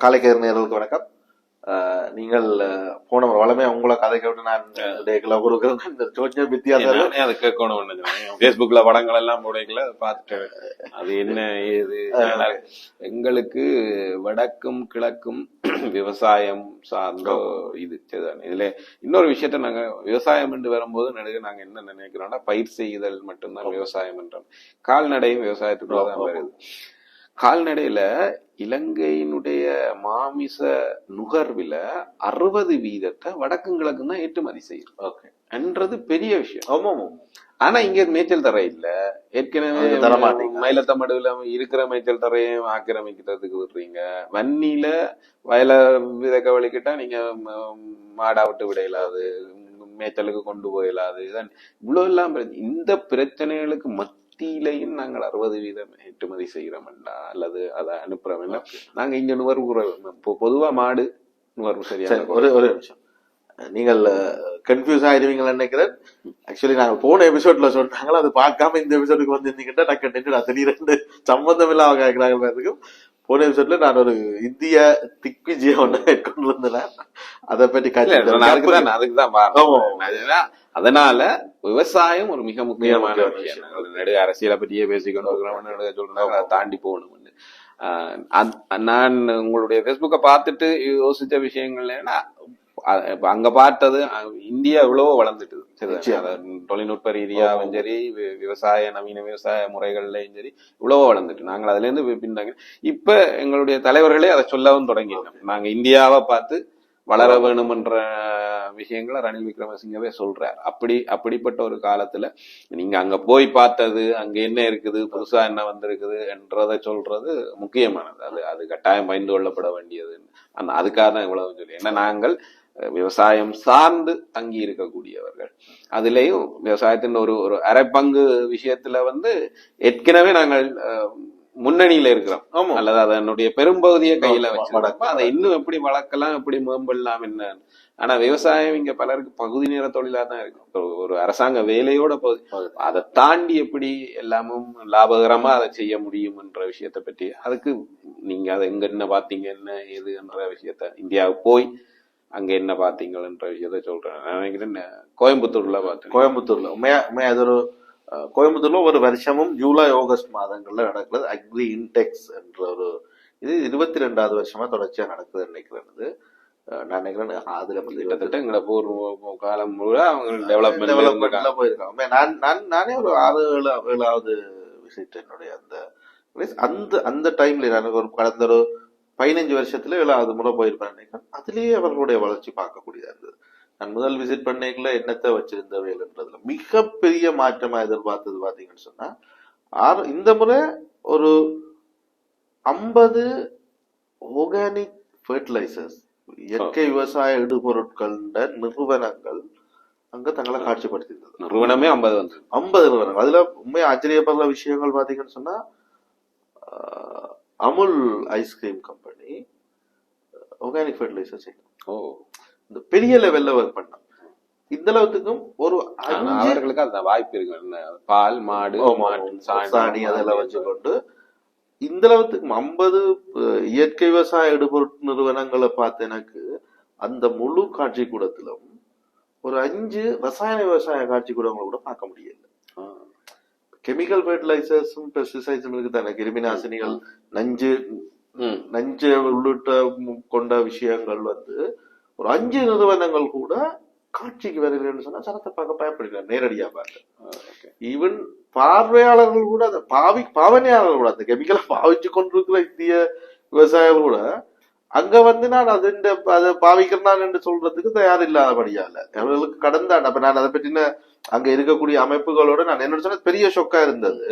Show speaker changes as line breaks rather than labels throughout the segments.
காலைக்கதிர் நேயர்களுக்கு வணக்கம். நீங்கள் போன வளமே உங்களை கதை கேட்டு நான் கொடுக்குறேன் வித்தியாசம்
அது கேட்கணும். பேஸ்புக்ல படங்கள் எல்லாம் போடைகள பார்த்துட்டேன். அது என்ன ஏது எங்களுக்கு வடக்கும் கிழக்கும் விவசாயம் சார்ந்த இது. இதுல இன்னொரு விஷயத்த நாங்க விவசாயம் என்று வரும்போது நடுக நாங்க என்ன நினைக்கிறோம்னா பயிர் செய்தல் மட்டும்தான் விவசாயம் என்றோம். கால்நடையும் விவசாயத்துக்குள்ளதான் வருது. கால்நடையில இலங்கையினுடைய மாமிச நுகர்வில 60% வடக்கும் கிழக்கும் தான் ஏற்றுமதி செய்யும் என்றது பெரிய விஷயம்.
ஆமாம்.
ஆனா இங்க மேய்ச்சல் தர இல்ல. ஏற்கனவே மயிலத்தமடுல இருக்கிற மேய்ச்சல் தரையும் ஆக்கிரமிக்கிறதுக்கு விடுறீங்க. வன்னியில வயல விதக்க வலிக்கிட்டா நீங்க மாடா விட்டு விட இயலாது, மேய்ச்சலுக்கு கொண்டு போயிடாது. இவ்வளவு எல்லாம் இந்த பிரச்சனைகளுக்கு மத்தியிலையும் நாங்கள் 60% ஏற்றுமதி செய்யறோம்டா அல்லது அதை அனுப்புறோம். நாங்க இங்க நுகர்வு பொதுவா மாடு நுகர்வு சரியா.
ஒரு நிமிஷம், நீங்கள் கன்ஃபியூஸ் ஆயிருவீங்கன்னு நினைக்கிறேன். ஆக்சுவலி நாங்க போன எபிசோட்ல சொன்னாங்களா, அது பார்க்காம இந்த எபிசோடுக்கு வந்து இருந்தீங்கன்னா டக்கு திடீரெண்டு சம்பந்தம் இல்லாம கேட்கிறாங்க. போன எபிசோட்ல நான் ஒரு இந்திய திக்விஜயம் ஒண்ணு கொண்டு வந்தேன். அதை பற்றி
அதுக்குதான். அதனால விவசாயம் ஒரு மிக முக்கியமான விஷயம். நடு அரசியலை பற்றியே பேசிக்கொண்டு சொல்றேன், அதை தாண்டி போகணும். நான் உங்களுடைய பேஸ்புக்கை பார்த்துட்டு யோசிச்ச விஷயங்கள் என்ன, அங்க பார்த்தது இந்தியா இவ்வளவோ வளர்ந்துட்டு தொழில்நுட்ப ரீதியாவும் சரி, விவசாய நவீன விவசாய முறைகள்லயும் சரி இவ்வளவோ வளர்ந்துட்டு நாங்கள் அதுல இருந்து பின்தாங்க. இப்ப எங்களுடைய தலைவர்களே அதை சொல்லவும் தொடங்கிட்டோம். நாங்க இந்தியாவை பார்த்து வளர வேணும் என்ற விஷயங்களை ரணில் விக்ரமசிங்கவே சொல்றார். அப்படிப்பட்ட ஒரு காலத்துல நீங்க அங்க போய் பார்த்தது, அங்க என்ன இருக்குது, புதுசா என்ன வந்திருக்குது என்றதை சொல்றது முக்கியமானது. அது கட்டாயம் பயந்து கொள்ளப்பட வேண்டியது. அதுக்காக தான் இவ்வளவு சொல்லி. ஏன்னா நாங்கள் விவசாயம் சார்ந்து தங்கி இருக்கக்கூடியவர்கள். அதுலயும் விவசாயத்தின் ஒரு அரை பங்கு விஷயத்துல ஏற்கனவே நாங்கள் முன்னணியில இருக்கிறோம், அல்லது அதனுடைய பெரும்பகுதியை கையில வச்சு அதை இன்னும் எப்படி வளர்க்கலாம், எப்படி மேம்படலாம் என்ன. ஆனா விவசாயம் இங்க பலருக்கு பகுதி நேர தொழிலா தான் இருக்கும், ஒரு அரசாங்க வேலையோட பகுதி. அதை தாண்டி எப்படி எல்லாமும் லாபகரமா அதை செய்ய முடியும் என்ற விஷயத்த பற்றி, அதுக்கு நீங்க அதை எங்க என்ன பாத்தீங்க, என்ன ஏது என்ற விஷயத்த, இந்தியாவுக்கு போய் அங்க என்ன பாத்தீங்கன்ற விஷயத்த சொல்றேன். நான் நினைக்கிறேன் கோயம்புத்தூர்ல பார்த்தேன்.
கோயம்புத்தூர்ல உண்மையா அது ஒரு கோயம்புத்தூர்ல ஒரு வருஷமும் ஜூலை ஆகஸ்ட் மாதங்கள்ல நடக்கிறது அக்ரி இன்டெக்ஸ் என்ற ஒரு இது 22வது வருஷமா தொடர்ச்சியா நடக்குது நினைக்கிறது. நான் நினைக்கிறேன் அதுல
கிட்டத்தட்ட எங்களை பூர்வ காலம் முழுவதும் அவங்க டெவலப்மெண்ட்ல
போயிருக்காங்க. நானே ஒரு 6-7வது விசிட் என்னுடைய அந்த டைம்ல எனக்கு ஒரு கடந்த ஒரு 15 வருஷத்துல 7வது முறை போயிருப்பேன் நினைக்கிறேன். அதுலயே அவர்களுடைய வளர்ச்சி பார்க்கக்கூடியதா இருந்தது. நான் முதல் விசிட் பண்ணைக்குள்ள என்னத்தை வச்சிருந்தவைன்றதுல மிகப்பெரிய மாற்றமா எதிர்பார்த்தது பாத்தீங்கன்னு சொன்னா, இந்த முறை ஒரு 50 ஆர்கானிக் ஃபெர்டிலைசர்ஸ், இயற்கை விவசாய இடுபொருட்கள் நிறுவனங்கள் அங்க தங்களை காட்சிப்படுத்திருந்தது.
நிறுவனமே 50
நிறுவனங்கள். அதுல உண்மையா ஆச்சரியப்படுற விஷயங்கள் பாத்தீங்கன்னு சொன்னா, Amul ice cream company organic fertiliser செய்யும், இந்த பெரிய லெவல்ல ஒர்க் பண்ண. இந்த அளவுக்கும் ஒரு
அவர்களுக்கு அந்த வாய்ப்பு இருக்கு. பால், மாடு,
சாணி அதெல்லாம் வச்சுக்கொண்டு இந்த அளவுக்கு 50 இயற்கை விவசாய இடுபொருள் நிறுவனங்களை பார்த்து எனக்கு அந்த முழு காட்சி கூடத்திலும் ஒரு 5 ரசாயன விவசாய காட்சி கூடங்களை கூட பார்க்க முடியல. கெமிக்கல் ஃபெர்டிலைசர்ஸும் பெஸ்டிசைட்ஸும் இருக்கு தானே, கிருமி நாசினிகள், நஞ்சு உள்ளிட்ட கொண்ட விஷயங்கள் ஒரு 5 நிறுவனங்கள் கூட காட்சிக்கு வருகிறேன்னு சொன்னா சனத்தை பார்க்க பயப்படுகிறார். நேரடியா பார்க்க ஈவன் பார்வையாளர்கள் கூட, அந்த பாவனையாளர்கள் கூட, அந்த கெமிக்கலை பாவிச்சு கொண்டிருக்கிற இந்திய விவசாயிகள் கூட அங்க நான் அதை பாவிக்கிறேன் என்று சொல்றதுக்கு தயார் இல்லாதபடியால அவர்களுக்கு கடந்த அப்ப நான் அதை பற்றின அங்க இருக்கக்கூடிய அமைப்புகளோட நான் என்ன சொன்ன பெரிய ஷொக்கா இருந்தது.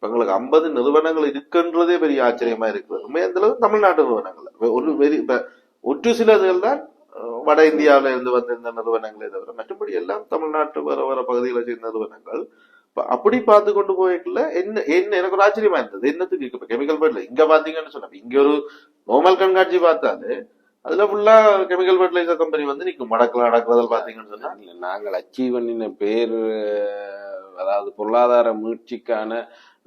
எங்களுக்கு 50 நிறுவனங்கள் இருக்குன்றதே பெரிய ஆச்சரியமா இருக்கிறது. அந்த அளவுக்கு தமிழ்நாட்டு நிறுவனங்கள் ஒற்று சிலர்கள் தான் வட இந்தியாவில இருந்து வந்திருந்த நிறுவனங்களே தவிர மற்றபடி எல்லாம் தமிழ்நாட்டு வர பகுதிகளை சேர்ந்த நிறுவனங்கள். அப்படி பார்த்து கொண்டு போய்க்கல என்ன எனக்கு ஒரு ஆச்சரியமா இருந்தது. என்னத்துக்கு இப்ப கெமிக்கல் ஃபெர்டிலைசர் இங்க பாத்தீங்கன்னு சொன்ன, இங்க ஒரு நார்மல் கண்காட்சி பார்த்தாலே அதுல ஃபுல்லா கெமிக்கல் ஃபெர்டிலைசர் கம்பெனி நிக்கும் மடக்கல நடக்கிறத பாத்தீங்கன்னு சொன்னா.
நாங்கள் அச்சீவ் பண்ணின பேர், அதாவது பொருளாதார மீட்சிக்கான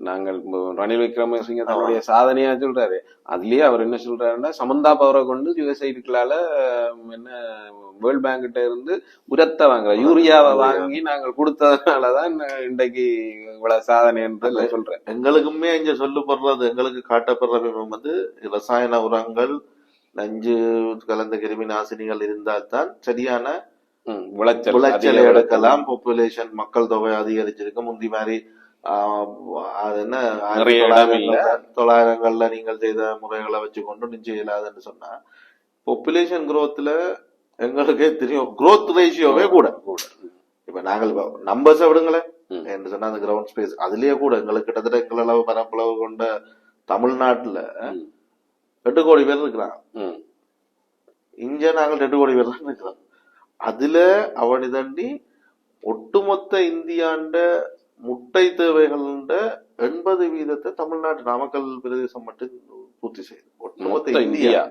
நாங்கள் ரணில் விக்ரமசிங்க தன்னுடைய சாதனையா சொல்றாரு. அதுலயே அவர் என்ன சொல்றாருன்னா, சமந்தா பவரை கொண்டு யுஎஸ்ஐடுகளால என்ன வேர்ல்ட் பேங்க் கிட்ட இருந்து உரத்தை வாங்குற யூரியாவை வாங்கி நாங்கள் கொடுத்ததுனாலதான் இன்றைக்கு இவ்வளவு சாதனை என்று சொல்றேன்.
எங்களுக்குமே இங்க சொல்லப்படுறது, எங்களுக்கு காட்டப்படுற வந்து ரசாயன உரங்கள், நஞ்சு கலந்த கிருமி நாசினிகள் இருந்தால்தான் சரியான விளைச்சலை எடுக்கலாம். பாப்புலேஷன் மக்கள் தொகை அதிகரிச்சிருக்கு. முந்தி மாதிரி அது என்ன 1900 நீங்கள் செய்த முறைகளை வச்சு கொண்டு நிச்சயம் இயலாதுன்னு சொன்னா, பாப்புலேஷன் குரோத்ல எங்களுக்கே தெரியும் குரோத் ரேஷியோவே கூட. இப்ப நாங்கள் நம்பர்ஸை விடுங்களேன் என்று சொன்னா அந்த கிரவுண்ட் ஸ்பேஸ் அதுலயே கூட எங்களுக்கு கிட்டத்தட்ட எங்களளவு பரப்பளவு கொண்ட தமிழ்நாட்டுல 8 கோடி பேர் இருக்கிறாங்க. இங்க நாங்கள் 2 கோடி பேர் தான் இருக்கிறோம். அதுல அவனை தாண்டி ஒட்டுமொத்த இந்தியாண்ட முட்டை தேவைகள் 80% தமிழ்நாட்டு நாமக்கல் பிரதேசம் மட்டும் பூர்த்தி செய்யுது. ஒட்டுமொத்த இந்தியா.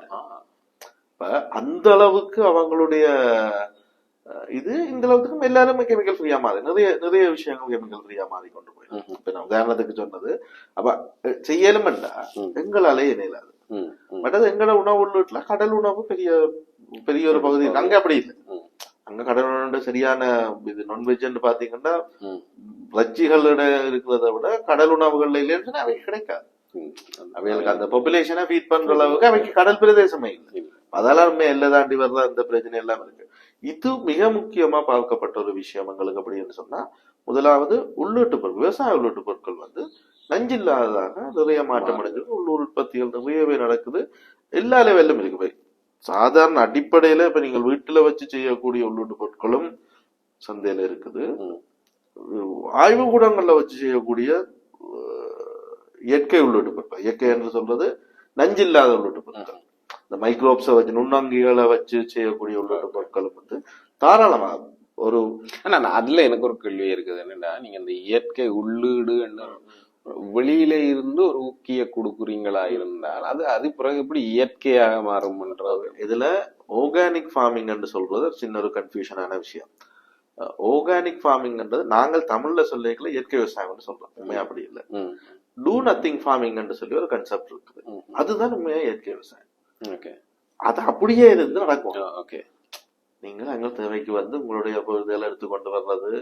இப்ப அந்த அளவுக்கு அவங்களுடைய இது இந்த அளவுக்கு எல்லாருமே கெமிக்கல் ஃப்ரீயா மாறி நிறைய விஷயங்கள் கெமிக்கல் ஃப்ரீயா மாறி கொண்டு போயிடும். இப்ப நான் உதாரணத்துக்கு சொன்னது அப்ப செய்யலும்டா எங்களாலே இணையலாது. பட் அது எங்களோட உணவு உள்ளிட்டுல கடல் உணவு பெரிய ஒரு பகுதி. அங்க அப்படி இல்லை. அங்க கடல் உணவு சரியான இது நான்வெஜ் பாத்தீங்கன்னா ரச்சிகளோட இருக்கிறத விட கடல் உணவுகள்ல இல்லைன்னு அவை கிடைக்காது. அவைகளுக்கு அந்த பாப்புலேஷனை ஃபீட் பண்ற அளவுக்கு அவைக்கு கடல் பிரதேசமே இல்லை. அதெல்லாம் எல்லை தாண்டி வர்ற அந்த பிரச்சனை எல்லாம் இருக்கு. இது மிக முக்கியமா பார்க்கப்பட்ட ஒரு விஷயம் எங்களுக்கு அப்படின்னு சொன்னா, முதலாவது உள்ளீட்டு பொருட்கள், விவசாய உள்ளீட்டு பொருட்கள் வந்து நஞ்சில்லாததாக நிறைய மாற்றம் அடைஞ்சிருக்கு. உள்ளூர் உற்பத்திகள் நிறையவே நடக்குது. எல்லா லெவல்லும் இருக்கு. போய் சாதாரண அடிப்படையில இப்ப நீங்கள் வீட்டுல வச்சு செய்யக்கூடிய உள்ளீட்டு பொருட்களும் சந்தையில இருக்குது. ஆய்வு கூடங்கள்ல வச்சு செய்யக்கூடிய இயற்கை உள்ளீட்டு பொருட்கள், இயற்கை என்று சொல்றது நஞ்சில்லாத உள்ளீட்டு பொருட்கள், இந்த மைக்ரோப்ஸை வச்சு நுண்ணங்கிகளை வச்சு செய்யக்கூடிய உள்ளீட்டு பொருட்களும் வந்து தாராளமா ஒரு.
ஆனா அதுல எனக்கு ஒரு கேள்வி இருக்குது. என்னன்னா, நீங்க இந்த இயற்கை உள்ளீடு வெளியில இருந்து ஒரு ஊக்கிய கொடுக்குறீங்களா இருந்தால் அது பிறகு எப்படி இயற்கையாக மாறும்ன்றது.
இதுல ஆர்கானிக் ஃபார்மிங் என்று சொல்றது சின்ன ஒரு கன்ஃபியூஷனான விஷயம். ஆர்கானிக் ஃபார்மிங்ன்றது நாங்கள் தமிழ்ல சொல்லிக்கல இயற்கை விவசாயம் சொல்றோம். உண்மையா அப்படி இல்லை. டூ நத்திங் ஃபார்மிங் என்று சொல்லி ஒரு கன்செப்ட் இருக்குது. அதுதான் உண்மையா இயற்கை விவசாயம். அது அப்படியே இருந்து நடக்கும். நீங்கள் அங்க தேவைக்கு வந்து உங்களுடைய பொருள்களை எடுத்துக்கொண்டு வர்றது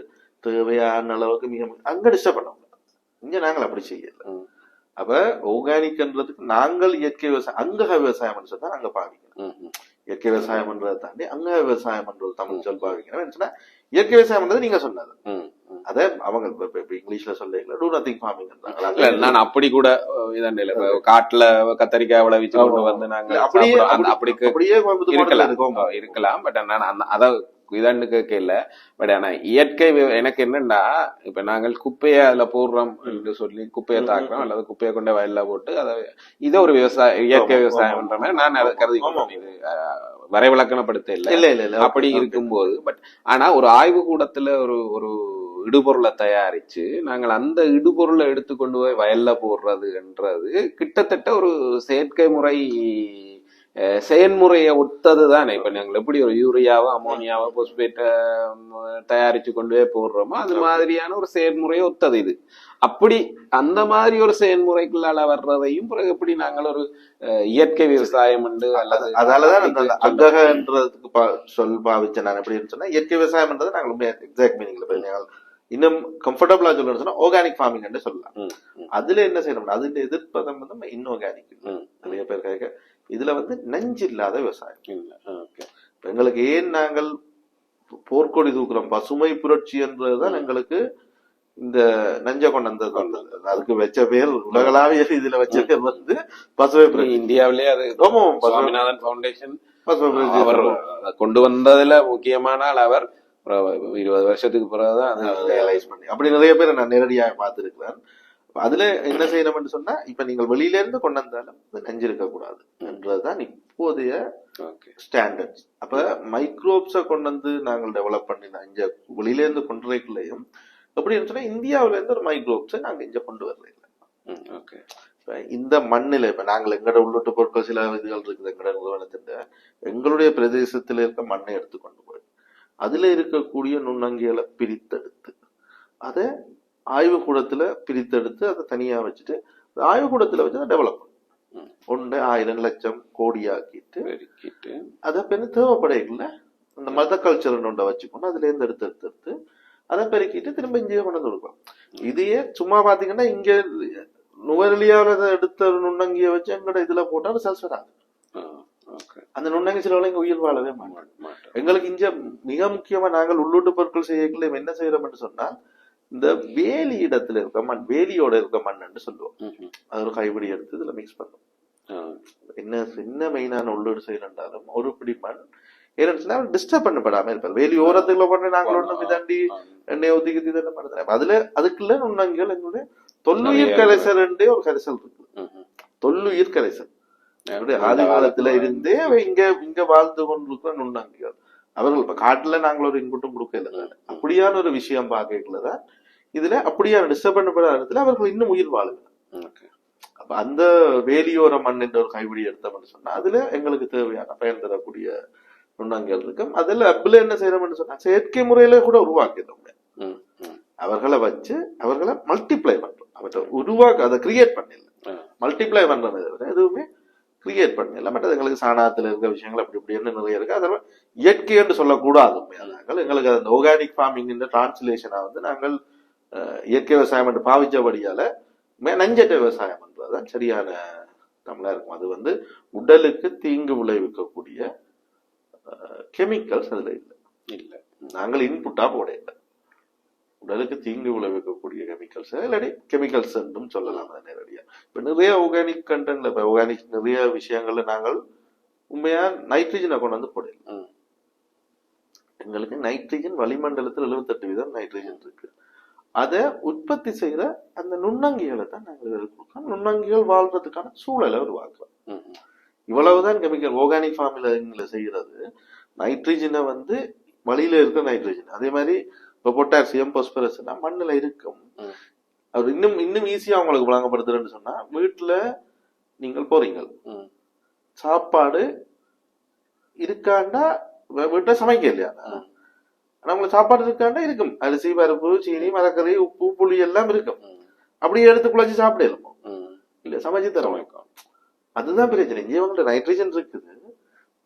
தேவையான அளவுக்கு மிக அங்க டிஸ்டர்ப் பண்ண. இங்க நாங்கள் அப்படி செய்யல. அப்ப ஆர்கானிக்ன்றதுக்கு நாங்கள் இயற்கை விவசாயம் அங்கக விவசாயம் சொன்னா அங்க பாவிக்கணும். இயற்கை விவசாயம் பண்றதை தாண்டி அங்க விவசாயம் பண்றது தமிழ் சொல் பாவிக்கணும். இயற்கை விவசாயம் பண்றது நீங்க சொன்னது அதே அவங்க இங்கிலீஷ்ல சொல்ல டூ நத்திங் ஃபார்மிங்.
நான் அப்படி கூட காட்டுல கத்தரிக்காய் விளைவிச்சு கொண்டு வந்து நாங்க அப்படியே இருக்கலாம். பட் அத இதான்னு கேட்கல. பட் ஆனா இயற்கை எனக்கு என்னன்னா, இப்ப நாங்கள் குப்பையை அதுல போடுறோம் என்று சொல்லி குப்பையை தாக்குறோம் அல்லது குப்பையை கொண்ட வயல்ல போட்டு இதை ஒரு விவசாயம் இயற்கை விவசாயம் நான் அதை கருதி இது வரைவிலக்கணப்படுத்த இல்லை. அப்படி இருக்கும்போது பட் ஆனா ஒரு ஆய்வு கூடத்துல ஒரு இடுபொருளை தயாரிச்சு நாங்கள் அந்த இடுபொருளை எடுத்துக்கொண்டு போய் வயல்ல போடுறதுன்றது கிட்டத்தட்ட ஒரு செயற்கை முறை செயன்முறையை ஒத்தது தானே. இப்ப நாங்கள் எப்படி ஒரு யூரியாவோ அமோனியாவோ போஸ்பேட்டை தயாரிச்சு கொண்டு போய் போடுறோமோ அது மாதிரியான ஒரு செயல்முறையை ஒத்தது இது. அப்படி அந்த மாதிரி ஒரு செயல்முறைக்குள்ளால வர்றதையும் பிறகு எப்படி நாங்கள் ஒரு இயற்கை விவசாயம் அல்லது
அதனாலதான் அங்ககன்றதுக்கு சொல் பாவிச்ச நான் எப்படி சொன்னா இயற்கை விவசாயம்ன்றது நாங்கள் எக்ஸாக்ட் மீனிங்ல இன்னும் கம்ஃபர்டபுளா சொல்லணும்னு சொன்னா ஆர்கானிக் ஃபார்மிங் என்று சொல்லலாம். அதுல என்ன செய்யணும், அதுல எதிர்ப்பதம் வந்து இன்ஆர்கானிக். நிறைய பேர் கேட்க இதுல வந்து நஞ்சு இல்லாத விவசாயம். எங்களுக்கு ஏன் நாங்கள் போர்க்கொடி தூக்குறோம், பசுமை புரட்சி என்றதுதான் எங்களுக்கு இந்த நஞ்ச கொண்டு வந்தது. அதுக்கு வச்ச பேர் உலகளாவிய இதுல வச்ச பேர் வந்து பசுமை புரட்சி.
இந்தியாவிலேயே அது சுவாமிநாதன் ஃபவுண்டேஷன் அவர் கொண்டு வந்ததுல முக்கியமான அவர் 20 வருஷத்துக்கு பிறகுதான்
ரியலைஸ் பண்ணி அப்படி நிறைய பேர் நான் நேரடியாக பார்த்திருக்கிறேன். அதுல என்ன செய்யணும்னு சொன்னா, இப்ப நீங்கள் வெளியில இருந்து கொண்டு வந்தாலும் நஞ்சு இருக்க கூடாது என்றதுதான் இப்போதைய ஸ்டாண்டர்ட்ஸ். அப்ப மைக்ரோப்ஸை கொண்டு வந்து நாங்கள் டெவலப் பண்ணி நஞ்ச வெளியில இருந்து கொண்டு வரக்குள்ளையும் எப்படின்னு சொன்னா இந்தியாவில இருந்து ஒரு மைக்ரோப்ஸை நாங்க இங்க கொண்டு வரல. இந்த மண்ணில இப்ப நாங்கள் எங்கட உள்ளிட்ட பொருட்கள் சில இதுகள் இருக்குது எங்கட நிறுவனத்தின் எங்களுடைய பிரதேசத்துல இருக்க மண்ணை எடுத்து கொண்டு போய் அதுல இருக்கக்கூடிய நுண்ணங்கிகளை பிரித்தெடுத்து அதை ஆய்வுக்கூடத்துல பிரித்தெடுத்து அதை தனியா வச்சுட்டு ஆய்வுக்கூடத்துல வச்சு அதை டெவலப் ஒன்று 1000 லட்சம் கோடியாக்கிட்டு அதை பெண்ணு தேவைப்படைகள்ல அந்த மத கல்ச்சர் ஒன்றை வச்சுக்கொண்டு அதுல இருந்து எடுத்து அதை பெருக்கிட்டு திரும்ப இங்கே கொண்டு வந்து கொடுக்கலாம். இதையே சும்மா பாத்தீங்கன்னா இங்க நுவரெலியாவில எடுத்த நுண்ணங்கிய வச்சு எங்களோட இதுல போட்டா ரிசல்ட்ஸ் வராது. அந்த நுண்ணங்கி சிலவளை இங்க உயிர் வாழவே மாட்டோம். எங்களுக்கு இங்க மிக முக்கியமா நாங்கள் உள்ளூட்டு பொருட்கள் செய்யக்குள்ள என்ன செய்யறோம்னு சொன்னா இந்த வேலி இடத்துல இருக்க மண், வேலியோட இருக்க மண் சொல்லுவோம். அது ஒரு கைப்பிடி எடுத்து இதுல மிக்ஸ் பண்ணும். என்ன மெயினான உள்ளூர் செய்யறாலும் ஒரு பிடி மண் ஏன்னா டிஸ்டர்ப் பண்ணப்படாம இருப்பார். வேலி ஓரத்துல பண்ண நாங்கள் ஒண்ணு மிதாண்டி எண்ணெய் ஊத்திக்கு இதெல்லாம் பண்ணுறேன். அதுல அதுக்குள்ள நுண்ணங்கிகள் எங்களுடைய தொல்லுயிர் கரைசல் ஒரு கரைசல் இருக்கு. தொல்லுயிர் கரைசல் ஆதி காலத்துல இருந்தே இங்க வாழ்ந்து கொண்டிருக்கிற நுண்ணங்கிகள். அவர்கள் இப்ப காட்டுல நாங்கள் ஒரு இன்புட்டும் கொடுக்கல. அப்படியான ஒரு விஷயம் பார்க்கலதான் இதுல அப்படியான டிஸ்டர்ப் பண்ணப்படாத இடத்துல அவர்கள் இன்னும் உயிர் வாழுங்க. அப்ப அந்த வேலியோர மண் என்ற ஒரு கைப்பிடி எடுத்தோம்னு சொன்னா அதுல எங்களுக்கு தேவையான பயன் தரக்கூடிய நுண்ணங்கிகள் இருக்கும். அதுல அப்பல என்ன செய்யறோம்னு சொன்னா செயற்கை முறையில கூட உருவாக்கிட்டோம். அவர்களை வச்சு அவர்களை மல்டிப்ளை பண்றோம். அவற்றை உருவாக்க அதை கிரியேட் பண்ணல, மல்டிப்ளை பண்றதை தவிர எதுவுமே கிரியேட் பண்ணல. மற்ற எங்களுக்கு சாணத்துல இருக்க விஷயங்கள் அப்படி இப்படின்னு நிறைய இருக்கு. அதெல்லாம் இயற்கை என்று சொல்லக்கூடாது. எங்களுக்கு அந்த ஆர்கானிக் ஃபார்மிங் டிரான்ஸ்லேஷனா நாங்கள் இயற்கை விவசாயம் என்று பாவிச்சபடியால நஞ்சட்ட விவசாயம் என்றதுதான் சரியான தமிழா இருக்கும். அது உடலுக்கு தீங்கு விளைவிக்கக்கூடிய கெமிக்கல்ஸ் அதுல இல்ல. நாங்கள் இன்புட்டா போட இல்லை. உடலுக்கு தீங்கு விளைவிக்கக்கூடிய கெமிக்கல்ஸ் இல்லாட்டி கெமிக்கல்ஸ் என்றும் சொல்லலாம் நேரடியா. இப்ப நிறைய ஆர்கானிக் கண்டென்ட்ல இப்ப ஆர்கானிக் நிறைய விஷயங்கள்ல நாங்கள் உண்மையா நைட்ரஜனை கொண்டு வந்து போடல. எங்களுக்கு நைட்ரஜன் வளிமண்டலத்தில் 78% நைட்ரஜன் இருக்கு. அதை உற்பத்தி செய்யற அந்த நுண்ணங்கிகளை தான் நாங்கள் கொடுக்கணும். நுண்ணங்கிகள் வாழ்றதுக்கான சூழலை உருவாக்குறோம். இவ்வளவுதான் கெமிக்கல் ஆர்கானிக் ஃபார்மிங்ல செய்யறது. நைட்ரஜனை வழியில இருக்க நைட்ரஜன், அதே மாதிரி இப்ப பொட்டாசியம் பாஸ்பரஸ் மண்ணுல இருக்கும். அவர் இன்னும் ஈஸியா உங்களுக்கு வழங்கப்படுத்துறேன்னு சொன்னா வீட்டுல நீங்கள் போறீங்க, சாப்பாடு இருக்காண்டா வீட்டுல சமைக்க இல்லையா, ஆனா உங்களுக்கு சாப்பாடு இருக்காண்டா இருக்கும். அரிசி பருப்பு சீனி மரக்கறி உப்பு புளி எல்லாம் இருக்கும். அப்படியே எடுத்து குழச்சி சாப்பிடலாம் இல்ல, சமைச்சு தர வைக்கும். அதுதான் பிரச்சனை. இவங்கள்ட்ட நைட்ரஜன் இருக்குது,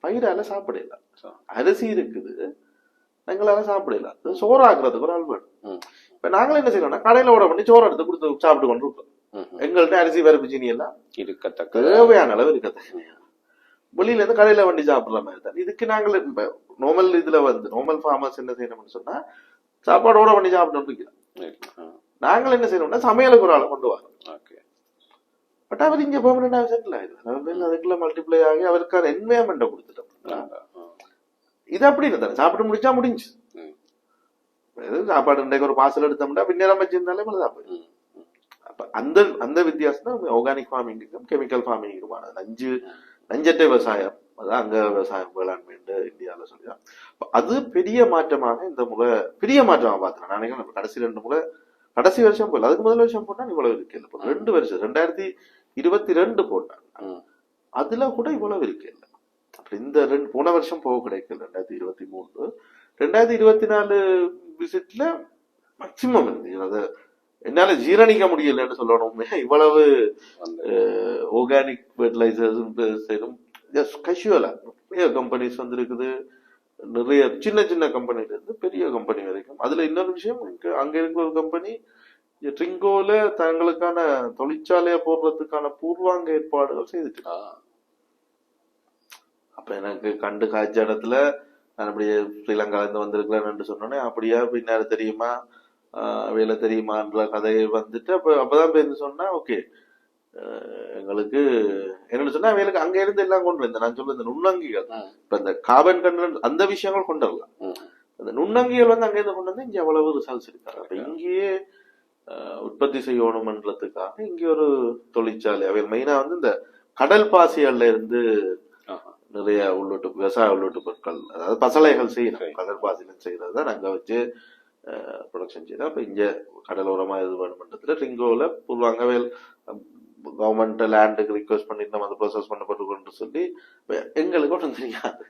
பயிரால சாப்பிடலாம். அரிசி இருக்குது, எங்களால சாப்பிடலாம். சோறு ஆக்குறதுக்கு ஒரு ஆள் வேணும். இப்ப நாங்களும் என்ன செய்யறோம்னா கடையில ஓட பண்ணி சோறு எடுத்து கொடுத்து சாப்பிட்டு கொண்டு இருக்கோம். எங்கள்கிட்ட அரிசி பருப்பு சீனி எல்லாம் இருக்கத்தக்க தேவையான அளவு இருக்கத்தக்க. வெளியில இருந்து கடையில வண்டி சாப்பிடுற மாதிரி தான். இதுக்கு நாங்கள் இப்ப நார்மல் இதுல நார்மல் ஃபார்மர்ஸ் என்ன செய்யணும்னு சொன்னா சாப்பாடோட பண்ணி சாப்பிட்டு நாங்கள் என்ன செய்யணும்னா சமையலுக்கு ஒரு ஆளை கொண்டு வரோம். பட் அவர் இங்க பெர்மனண்டா செட்டில் ஆயிடுது. அதுக்குள்ள மல்டிப்ளை ஆகி அவருக்கான என்வயர்மெண்ட்டை கொடுத்துட்டோம். இது அப்படின்னு தானே சாப்பிட்டு முடிச்சா முடிஞ்சு. சாப்பாடு இன்றைக்கு ஒரு பார்சல் எடுத்தோம்னா பின்னேரம் வச்சிருந்தாலே சாப்பாடு. அப்ப அந்த வித்தியாசம் தான் ஆர்கானிக் ஃபார்மிங்கும் கெமிக்கல் ஃபார்மிங்குமானது. நஞ்சட்ட விவசாயம் அதான் அங்க விவசாயம் வேளாண்மை இந்தியாவில சொல்லிதான். அது பெரிய மாற்றமாக இந்த முறை பெரிய மாற்றமாக பார்த்தேன். நானே கடைசி 2 முறை கடைசி வருஷம் போல, அதுக்கு முதல் வருஷம் போட்டா இவ்வளவு இருக்கு. 2 வருஷம் 2022 போட்டாங்க, அதுல கூட இவ்வளவு இருக்கு. இந்த போன வருஷம் போக கிடைக்கல. 2023 2024 விசிட்ல மேக்சிமம் இருந்துச்சு. என்னால ஜீரணிக்க முடியலன்னு சொல்லணும். இவ்வளவு ஆர்கானிக் ஃபெர்டிலைசர்ஸ் கஷுவலா நிறைய கம்பெனிஸ் இருக்குது. நிறைய சின்ன சின்ன கம்பெனில இருந்து பெரிய கம்பெனி வரைக்கும். அதுல இன்னொரு விஷயம், அங்க இருக்கிற ஒரு கம்பெனி ட்ரிங்கோல தங்களுக்கான தொழிற்சாலையை போடுறதுக்கான பூர்வாங்க ஏற்பாடுகள் செய்துட்டு. அப்ப எனக்கு கண்டு காய்ச்ச இடத்துல நான் அப்படியே ஸ்ரீலங்கால இருந்து வந்திருக்கேன்னு சொன்னோன்னே அப்படியா பின்னாடி தெரியுமா வேலை தெரியுமான்ற கதையை அப்பதான் பேருந்து சொன்னா ஓகே எங்களுக்கு என்னன்னு சொன்னா வேலைக்கு அங்க இருந்து எல்லாம் கொண்டு வந்தேன். நான் சொல்ல இந்த நுண்ணங்கிகள் இப்ப இந்த கார்பன் கண்டென்ட் அந்த விஷயங்கள் கொண்டு வரலாம். அந்த நுண்ணங்கிகள் அங்க இருந்து கொண்டு வந்து இங்க அவ்வளவு ரிசல்ட்ஸ் இருக்காங்க. அப்ப இங்கேயே உற்பத்தி செய்யணும்ன்றதுக்காக இங்க ஒரு தொழிற்சாலை அவை மெயினா இந்த கடல் பாசிகள்ல இருந்து நிறைய விவசாய உள்ளூட்டு பொருட்கள், அதாவது பசலைகள் செய்யணும். கடல் பாசில செய்யறதுதான் நாங்க வச்சு ப்ரொடக்ஷன் செய்யறோம். அப்ப இங்க கடலோரமா இது வேணும்ன்றதுல ரிங்கோல பூர்வாங்கவே கவர்மெண்ட் லேண்டுக்கு ரிக்வெஸ்ட் பண்ணி நம்ம ப்ரோசஸ் பண்ணப்பட்டு சொல்லி எங்களுக்கு ஒன்றும் தெரியாது.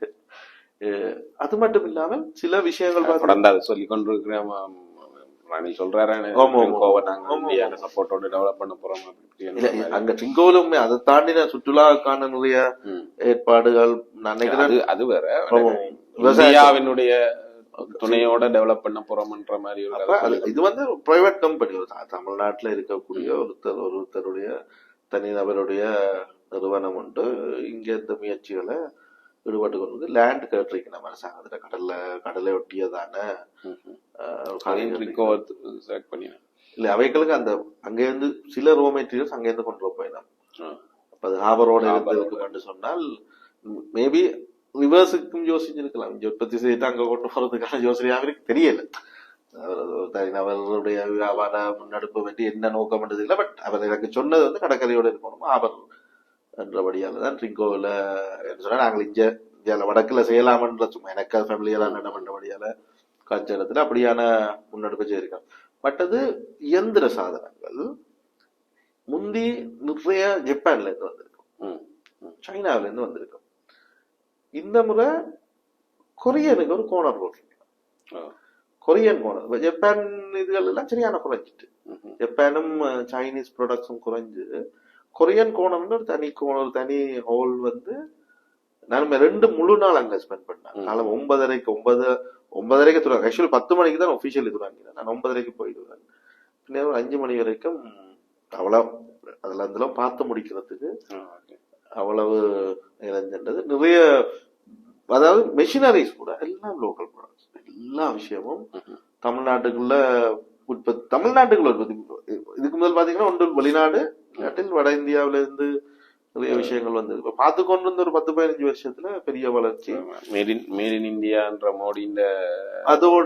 அது மட்டும் இல்லாமல் சில விஷயங்கள்
சொல்லி கொண்டிருக்கிற ராணி சொல்றாரு நாங்க இந்தியால சப்போர்ட்டோட டெவலப் பண்ண போறோம்
அங்க ட்ரிங்கோவிலும் அதை தாண்டின சுற்றுலாவுக்கான நிறைய ஏற்பாடுகள் நான் நினைக்கிறேன்.
அது வேற இந்தியாவினுடைய துணையோட டெவலப் பண்ண போறோம்ன்ற மாதிரி
இது வந்து பிரைவேட் கம்பெனி தமிழ்நாட்டுல இருக்கக்கூடிய ஒருத்தருடைய தனிநபருடைய நிறுவனம் உண்டு. இங்க இந்த முயற்சிகளை ஈடுபட்டு கொண்டு லேண்ட் கேட்டிருக்கு நம்ம அரசாங்கத்துல கடலை ஒட்டியதான இல்ல அவைகளுக்கு அந்த அங்கிருந்து சில ரோ மெட்டீரியல்ஸ் அங்கிருந்து கொண்டு போயிடலாம். அப்ப அது ஹாபரோட இருந்திருக்கு சொன்னால் மேபி ரிவர்ஸுக்கும் யோசிச்சிருக்கலாம். உற்பத்தி செய்து அங்க கொண்டு போறதுக்கான யோசனையாக தெரியல. தனிநபருடைய வியாபார முன்னெடுப்பு பற்றி என்ன நோக்கம் இல்லை. பட் அவர் எனக்கு சொன்னது வந்து கடற்கரையோட இருக்கணும் ஆபர் என்றபடியால தான் ட்ரிங்கோவில் சொன்னா நாங்கள் இந்தியாவில் வடக்குல செய்யலாமன்ற சும்மா எனக்கு ஃபேமிலியெல்லாம் என்ன பண்றபடியால காட்சி இடத்துல அப்படியான முன்னெடுப்பு செய்திருக்கோம். பட் அது இயந்திர சாதனங்கள் முந்தி நிறைய ஜப்பான்ல இருந்து வந்திருக்கும், சைனாவில இருந்து வந்திருக்கும். இந்த முறை கொரியனுக்கு ஒரு கோனர் போட்டிருக்கோம். கொரியன் கோனர் ஜப்பான் இதுகள் எல்லாம் சரியான குறைஞ்சிட்டு, ஜப்பானும் சைனீஸ் ப்ராடக்ட்ஸும் குறைஞ்சு கொரியன் கோணம்னு ஒரு தனி கோணம், ஒரு தனி ஹோல் வந்து நான் 2 முழு நாள் அங்க ஸ்பெண்ட் பண்ணேன். காலம் 9:30 துறாங்க. ஆக்சுவலி 10 மணிக்கு தான் ஒபிஷியல் துறாங்க. நான் 9:30 போயிடுவேன். பின்னர் ஒரு 5 மணி வரைக்கும் அவ்வளவு அதுல அதெல்லாம் பார்த்து முடிக்கிறதுக்கு அவ்வளவு இளைஞன்றது நிறைய. அதாவது மெஷினரிஸ் கூட எல்லாம் லோக்கல் ப்ராடக்ட்ஸ், எல்லா விஷயமும் தமிழ்நாட்டுக்குள்ள உற்பத்தி, தமிழ்நாட்டுக்குள்ள உற்பத்தி. இதுக்கு முதல் பாத்தீங்கன்னா ஒன்று வெளிநாடு, நாட்டில் வட இந்தியாவில இருந்து நிறைய விஷயங்கள் வந்து இப்ப பார்த்து கொண்டு இருந்த ஒரு 10-15 வருஷத்துல பெரிய வளர்ச்சி.
மேட் இன் இந்தியான்ற மோடியின்
அதோட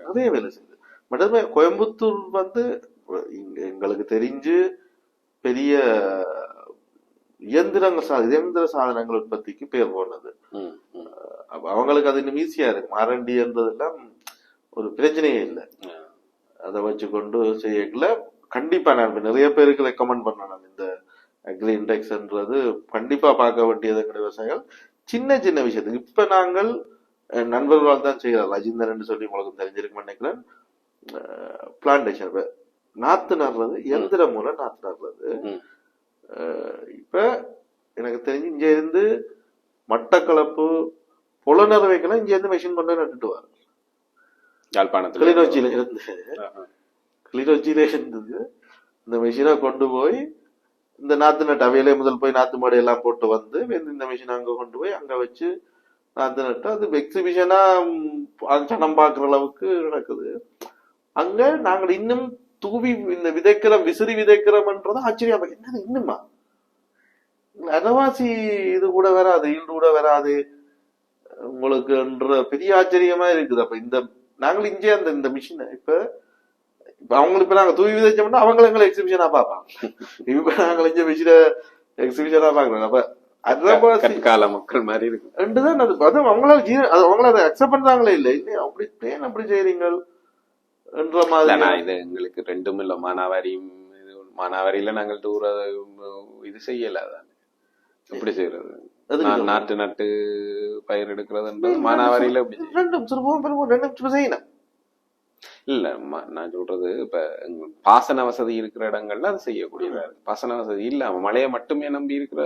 நிறைய
வேலை செய்யுது. மட்டுமே கோயம்புத்தூர் வந்து எங்களுக்கு தெரிஞ்சு பெரிய இயந்திர சாதனங்கள் உற்பத்திக்கு பேர் போனது. அவங்களுக்கு அது இன்னும் ஈஸியா இருக்கு. ஆர்என்டி என்றதெல்லாம் ஒரு பிரச்சனையே இல்லை. அதை வச்சு கொண்டு செய்யல. கண்டிப்பா நான் நிறைய பேருக்கு ரெக்கமெண்ட் பண்ணணும் இந்த அக்ரி இண்டெக்ஸ்ன்றது. கண்டிப்பா பார்க்க வேண்டியது விவசாயிகள் சின்ன சின்ன விஷயத்துக்கு. இப்ப நாங்கள் நண்பர்களால் தான் செய்யலாம். அஜிந்தன் சொல்லி உங்களுக்கு தெரிஞ்சிருக்குன்னு நினைக்கிறேன். பிளான்டேஷன் நாத்து நடுறது, இயந்திரம் மூலம் நாத்து நடுறது. இப்ப எனக்கு தெரிஞ்சு இங்க இருந்து மட்டக்களப்பு புலனரை வைக்கலாம், இங்க இருந்து மெஷின் பண்ண நட்டுட்டுவார். கிளிநொச்சியில இருந்தது இந்த மெஷினை கொண்டு போய் இந்த நாத்து நட்டு அவையிலே முதல் போய் நாத்து மாடு எல்லாம் போட்டு வந்து இந்த மிஷின் அங்க கொண்டு போய் அங்க வச்சு நாத்து நட்டு அது எக்ஸிபிஷனா சனம் பாக்குற அளவுக்கு நடக்குது. அங்க நாங்கள் இன்னும் தூவி இந்த விதைக்கிறோம், விசிறி விதைக்கிறோம்ன்றது ஆச்சரியம். என்னது இன்னுமா அகவாசி இது கூட வராது, ஈல்டு கூட வராது உங்களுக்கு பெரிய ஆச்சரியமா இருக்குது. அப்ப இந்த நாங்கள் இங்கே இந்த மிஷினை இப்ப அவங்களுக்கு இப்ப நாங்க தூவி விதைச்சோம்னா அவங்க எங்களை எக்ஸிபிஷனா பார்ப்பாங்க. இப்ப நாங்கள் இங்க மிஷினை எக்ஸிபிஷனா பாக்குறோம். அப்ப
கால மக்கள் மாதிரி இருக்கு.
அதுவும் அவங்களால அதை அக்செப்ட் பண்றாங்களே இல்லை அப்படி ஏன் அப்படி செய்றீங்க என்ற மாதிரி.
இது எங்களுக்கு ரெண்டும் இல்ல. மானாவாரியில நாங்கள் தூர இது செய்யல. அதான் எப்படி செய்யறது? நாட்டு நட்டு பயிர் எடுக்கிறது மானாவாரியில
செய்யணும்
இல்ல. நான் சொல்றது இப்ப பாசன வசதி இருக்கிற இடங்கள்ல அது செய்யக்கூடியதா இருக்கு. பாசன வசதி இல்லாம மழையை மட்டுமே நம்பி இருக்கிற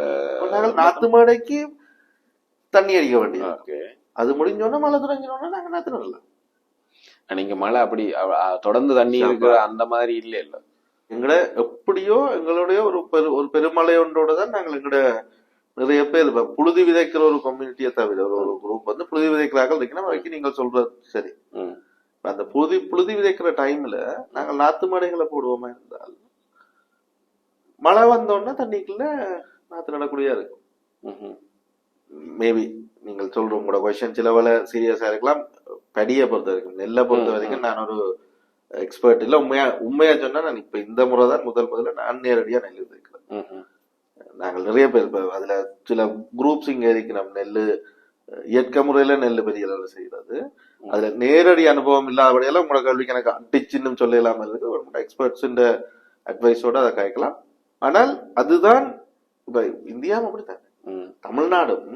நாத்து மாடைக்கு தண்ணி அடிக்க வேண்டியது. அது முடிஞ்சோன்னா மழை தொடங்கினோன்னா நாங்க நாத்து நடலாம்.
நீங்க மழை அப்படி தொடர்ந்து தண்ணி இருக்கிற அந்த மாதிரி இல்ல இல்ல.
எங்கட எப்படியோ எங்களுடைய ஒரு பெருமழை ஒன்றோட தான் நாங்கள் எங்கட நிறைய பேர் புழுதி விதைக்கிற ஒரு கம்யூனிட்டியை தவிர ஒரு குரூப் வந்து புழுதி விதைக்கிறார்கள் இருக்கணும். வரைக்கும் நீங்கள் சொல்றது சரி. அந்த புழுதி விதைக்கிற டைம்ல நாங்கள் நாத்து மாடைகளை போடுவோமா இருந்தால் மழை வந்தோடனே தண்ணிக்குள்ள நாத்து நடக்கூடியா இருக்கும். மேபி நீங்கள் சொல்ற உங்களோட கொஸ்டின் சிலவள சீரியஸா இருக்கலாம். படியை பொறுத்த வரைக்கும், நெல்லை பொறுத்த வரைக்கும் நான் ஒரு எக்ஸ்பர்ட் இல்ல. உண்மையா சொன்னா நான் இப்ப இந்த முறைதான் முதல்ல நான் நேரடியா நெல் விதைக்கிறேன். நாங்கள் நிறைய பேர் அதுல சில குரூப்ஸ் இங்க இருக்கிறோம். நெல்லு இயற்கை முறையில நெல் பெரிய அளவில் செய்யறது. அதுல நேரடி அனுபவம் இல்லாதபடியெல்லாம் உங்களோட கல்விக்கு எனக்கு அட்டிச்சுன்னு சொல்ல இல்லாம இருக்கு. உங்களோட எக்ஸ்பர்ட்ஸ் அட்வைஸோட அதை கேட்கலாம். ஆனால் அதுதான் இப்ப இந்தியாவும் அப்படித்தான். தமிழ்நாடும்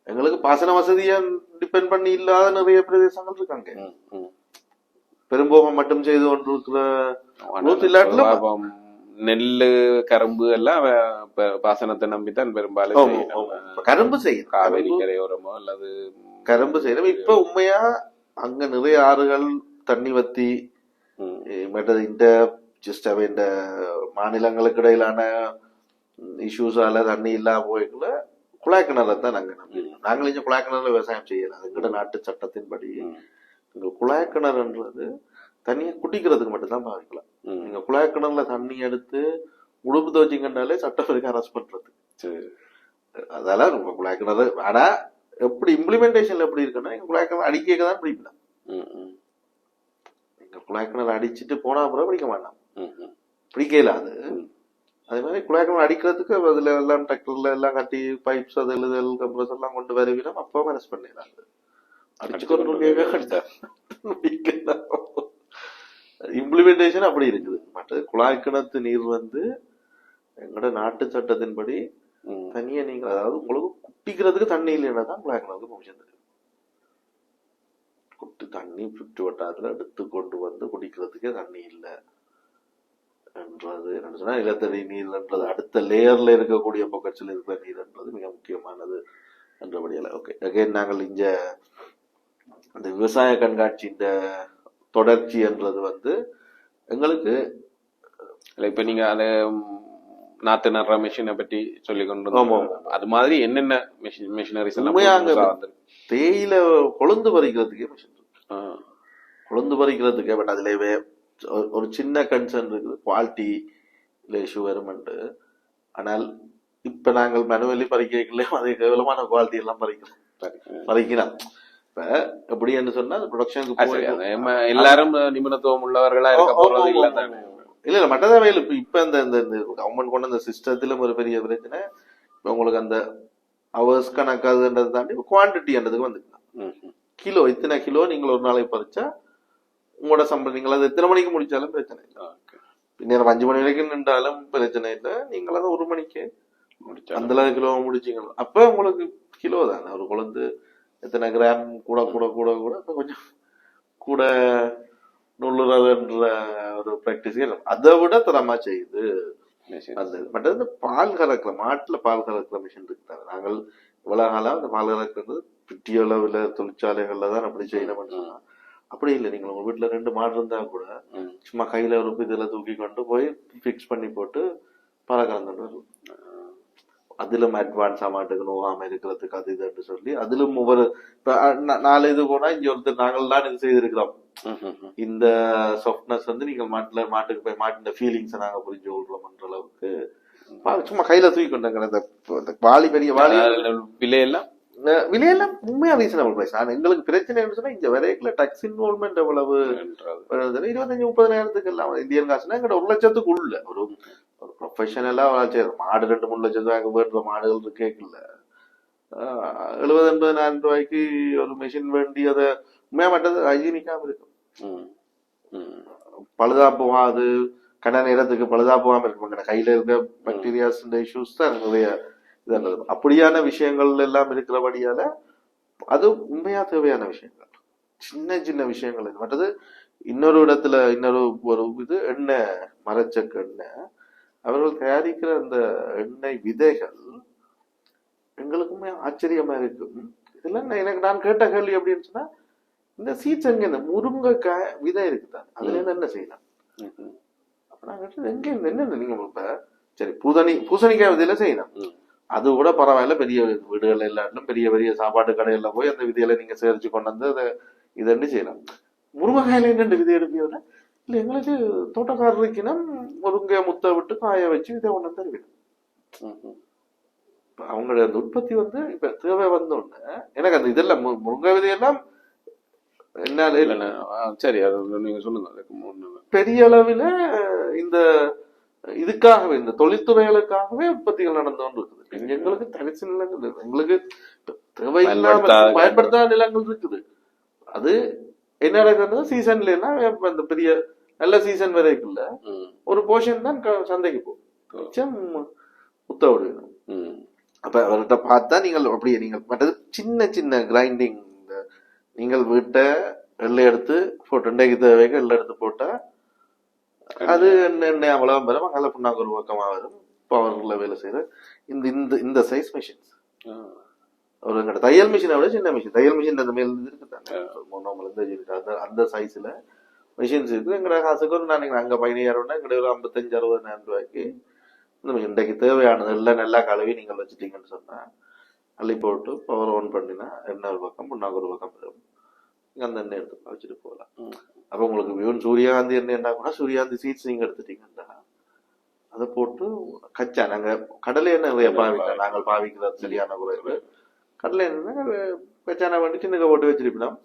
எங்களுக்கு பாசன வசதியா டிபெண்ட் பண்ணி இல்லாத நிறைய பிரதேசங்கள் இருக்காங்க. பெரும்போகம் மட்டும் செய்து கொண்டிருக்கிற growth இல்லாட்டிலும்
நெல்லு கரும்பு எல்லாம் பாசனத்தை நம்பித்தான் பெரும்பாலும்
கரும்பு செய்யும்,
காவேரி கரையோரமோ அல்லது
கரும்பு செய்யணும். இப்ப உண்மையா அங்க நிறைய ஆறுகள் தண்ணி வத்தி மற்றது இந்த ஜஸ்ட் அவ இந்த மாநிலங்களுக்கு இடையிலான இஷ்யூஸால தண்ணி இல்லாம போய்க்குள்ள குழாய் கிணறு தான் நாங்க நம்பிடுவோம். நாங்கள் இங்க குழாய் கிணறுல விவசாயம் செய்யலாம். அதுக்கிட்ட நாட்டு சட்டத்தின்படி இந்த குழாய் கிணறுன்றது தண்ணியை குடிக்கிறதுக்கு மட்டும்தான் பாவிக்கலாம். நீங்க குழாய் கிணறுல தண்ணி எடுத்து உடுப்பு துவச்சிங்கன்னாலே சட்டம் வரைக்கும் அரெஸ்ட் பண்றது. அதெல்லாம் ரொம்ப குழாய் கிணறு. ஆனா எப்படி இம்ப்ளிமெண்டேஷன்ல எப்படி இருக்குன்னா நீங்க குழாய் கிணறு அடிக்க தான் பிடிக்கலாம். நீங்க குழாய் கிணறு அடிச்சுட்டு போனா அப்புறம் பிடிக்க மாட்டான், பிடிக்கல. அது அதே மாதிரி குழாய் கிணறு அடிக்கிறதுக்கு அதுல எல்லாம் டிராக்டர்ல எல்லாம் கட்டி பைப்ஸ் அது எழுதல் கம்ப்ரஸ் எல்லாம் கொண்டு வருவினோம், அப்பவும் அரெஸ்ட் பண்ணிடலாம். இம்ப்ளிமெண்டேஷன் அப்படி இருக்குது. மற்ற குழாய் கிணத்து நீர் வந்து எங்களோட நாட்டு சட்டத்தின்படி தண்ணியை நீங்க அதாவது உங்களுக்கு குட்டிக்கிறதுக்கு தண்ணி இல்லைன்னா தான் குழாய் கிணறுக்கு பர்மிஷன் இருக்கு. குட்டி தண்ணி சுற்று வட்டாரத்துல எடுத்து கொண்டு வந்து குடிக்கிறதுக்கே தண்ணி இல்லை என்றது என்ன சொன்னா நிலத்தடி நீர்ன்றது அடுத்த லேயர்ல இருக்கக்கூடிய பொக்கட்சில் இருக்கிற நீர்ன்றது மிக முக்கியமானது என்றபடியால. ஓகே, அகைன் நாங்கள் இங்க அந்த விவசாய கண்காட்சி இந்த தொடர்ச்சி என்றது வந்து எங்களுக்கு
இப்ப நீங்க அத நாத்து நடுற மிஷினை பற்றி சொல்லி கொண்டு அது மாதிரி என்னென்ன மிஷினரிஸ் எல்லாம்
தேயில கொழுந்து பறிக்கிறதுக்கே மிஷின் இருக்கு. கொழுந்து பறிக்கிறதுக்கே பட் அதுலயே ஒரு சின்ன கன்சர்ன் இருக்குது, குவாலிட்டி இஷ்யூ வருமெண்டு. ஆனால் இப்ப நாங்கள் மேனுவலி பறிக்கலையும் அதே கேவலமான குவாலிட்டி எல்லாம் பறிக்கலாம். இப்ப எப்படி என்று சொன்னா ப்ரொடக்ஷனுக்கு
எல்லாரும் நிபுணத்துவம் உள்ளவர்களா இருக்க போறது இல்ல.
இல்ல மற்றதா வயல் இப்ப இந்த கவர்மெண்ட் கொண்டு அந்த சிஸ்டத்திலும் ஒரு பெரிய பிரச்சனை. இப்ப உங்களுக்கு அந்த அவர்ஸ் கணக்காதுன்றதை தாண்டி குவான்டிட்டின்றதுக்கு வந்துக்கலாம். கிலோ இத்தனை கிலோ நீங்கள் ஒரு நாளைக்கு பறிச்சா உங்களோட சம்பளம் நீங்கள் அது எத்தனை மணிக்கு முடிச்சாலும் பிரச்சனை இல்லை. நேரம் 5 மணி வரைக்கும் நின்றாலும் பிரச்சனை இல்லை. நீங்கள் அதை 1 மணிக்கு அந்த கிலோ முடிச்சீங்க அப்ப உங்களுக்கு கிலோ தானே. ஒரு குழந்தை எத்தனை கிராம் கூட கூட கூட கூட கொஞ்சம் கூட நுள்ளுறதுன்ற ஒரு பிராக்டிஸே இல்லை. அதை விட தரமா செய்யுது அந்த மற்றது பால் கறக்கிற மாட்டுல பால் கறக்கிற மிஷின் இருக்குதாங்க. நாங்கள் இவ்வளவு காலம் அந்த பால் கறக்கிறது பெரிய அளவுல தொழிற்சாலைகள்ல தான் அப்படி செய்யணும்னு சொன்னா அப்படி இல்லை. நீங்க உங்க வீட்டுல 2 மாடு இருந்தா கூட சும்மா கையில ஒரு இதுல தூக்கி கொண்டு போய் பிக்ஸ் பண்ணி போட்டு பால் கறந்துட்டு வரும். அதிலும் அட்வான்ஸா மாட்டுக்கு நோகாம இருக்கிறதுக்கு அது இதுன்னு சொல்லி அதிலும் ஒவ்வொரு 4 இது போனா இங்க ஒருத்தர் நாங்கள் தான் இது செய்திருக்கிறோம். இந்த சாஃப்ட்னஸ் வந்து நீங்க மாட்டுக்கு போய் மாட்டின ஃபீலிங்ஸை நாங்க புரிஞ்சு கொள்றோம்ன்ற அளவுக்கு சும்மா கையில தூக்கி கொண்டாங்க. வாலி பெரிய வாலி விலையெல்லாம் உண்மையா ரீசனபிள் பிரைஸ். ஆனா எங்களுக்கு பிரச்சனை சொன்னா இந்த வரைக்குள்ள டாக்ஸ் இன்வால்வ்மெண்ட் எவ்வளவு 25,000-30,000 எல்லாம் இந்தியன் காசுனா எங்கிட்ட 1 லட்சத்துக்கு உள்ள ஒரு ப்ரொஃபஷனலா மாடு 2-3 லட்சம் ரூபாய்க்கு போயிடுற மாடுகள் இருக்கேக்குல்ல. 70,000-80,000 ரூபாய்க்கு ஒரு மெஷின் வேண்டி அதை உண்மையா மாட்டது ஹைஜீனிக்காம இருக்கும். பழுதா போகாது, கண்ண நேரத்துக்கு பழுதா போகாம இருக்கும். கையில இருக்க பாக்டீரியாஸ் இஷ்யூஸ் தான் நிறைய அப்படியான விஷயங்கள் எல்லாம் இருக்கிறபடியால அது உண்மையா தேவையான விஷயங்கள். சின்ன சின்ன விஷயங்கள். மற்றது இன்னொரு இடத்துல இன்னொரு ஒரு இது எண்ணெய் மரச்சக்கு எண்ணெய் அவர்கள் தயாரிக்கிற அந்த எண்ணெய் விதைகள் எங்களுக்குமே ஆச்சரியமா இருக்கும். இதெல்லாம் எனக்கு நான் கேட்ட கேள்வி அப்படின்னு சொன்னா இந்த சீட்ஸ் எங்க இந்த முருங்கைக்காய் விதை இருக்குதான் அதுல இருந்து என்ன செய்யலாம். அப்ப நான் கேட்டது எங்க இருந்து என்ன நீங்க இப்ப சரி பூசணிக்காய் விதையில செய்யலாம், அது கூட பரவாயில்ல. பெரிய வீடுகள் எல்லாரும் பெரிய பெரிய சாப்பாட்டு கடைகள்ல போய் அந்த விதையில நீங்க சேரிச்சு கொண்டு வந்து அதை இதன்னு செய்யலாம். முருங்கைக்காயில என்ன விதை எடுப்பீங்க? இல்ல எங்களுக்கு தோட்டக்காரர் இருக்கணும் முருங்கை முத்த விட்டு காய வச்சு விதை கொண்டு வந்து தருவேன். அவங்களோட அந்த உற்பத்தி வந்து இப்ப தேவை வந்தோடனே எனக்கு அந்த இதெல்லாம் முருங்கை விதையெல்லாம் என்ன
சரி நீங்க சொல்லுங்க.
பெரிய அளவில் இந்த இதுக்காகவே இந்த தொழில்துறைகளுக்காகவே உற்பத்திகள் நடந்து கொண்டு இருக்குது. எங்களுக்கு தரிசு நிலங்கள் எங்களுக்கு தேவையில்லாம பயன்படுத்தாத நிலங்கள் இருக்குது. அது என்ன நடக்கிறது சீசன்ல அந்த பெரிய நல்ல சீசன் வரைக்குள்ள ஒரு போர்ஷன் தான் சந்தைக்கு போகும், முத்த விடணும். அப்ப அவர்கிட்ட பார்த்தா நீங்கள் அப்படியே நீங்கள் மற்றது சின்ன சின்ன கிரைண்டிங் நீங்கள் வீட்டை எள்ளை எடுத்து போட்டு இன்றைக்கு தேவைக்கு எள்ளை எடுத்து போட்டா அது எண்ணெய் அவ்வளவு வரும் அங்கே புண்ணாக்கு ஒரு பக்கமா வரும் பவர்ல வேலை செய்யற இந்த இந்த இந்த சைஸ் மிஷின்ஸ் ஒரு எங்கட தையல் மிஷினை விட சின்ன மிஷின் தையல் மிஷின் அந்த மேல இருக்குதாங்க அந்த சைஸ்ல மிஷின்ஸ் இருக்கு எங்கட காசுக்கு ஒரு நான் அங்க 15,000 எங்கட ஒரு 55,000-60,000 ரூபாய்க்கு இந்த மிஷின் இன்றைக்கு தேவையானது எல்லாம் நல்லா கழுவி நீங்கள் வச்சுட்டீங்கன்னு சொன்னா அள்ளி போட்டு பவர் ஆன் பண்ணினா எண்ணெய் ஒரு பக்கம் புண்ணாக்கு ஒரு பக்கம் வரும் அந்த எண்ணெய் எடுத்து வச்சுட்டு போகலாம். அப்ப உங்களுக்கு சூரியகாந்தி எண்ணெய்னா கூட சூரியகாந்தி சீட்ஸ் நீங்க எடுத்துட்டீங்கன்னா அதை போட்டு கச்சா நாங்க கடலை எண்ணெய் நிறைய பாவிக்கலாம் நாங்கள் பாவிக்கிறது சரியான குறைவு கடலை எண்ணெய் கச்சான வேண்டி சின்ன போட்டு வச்சிருப்போம்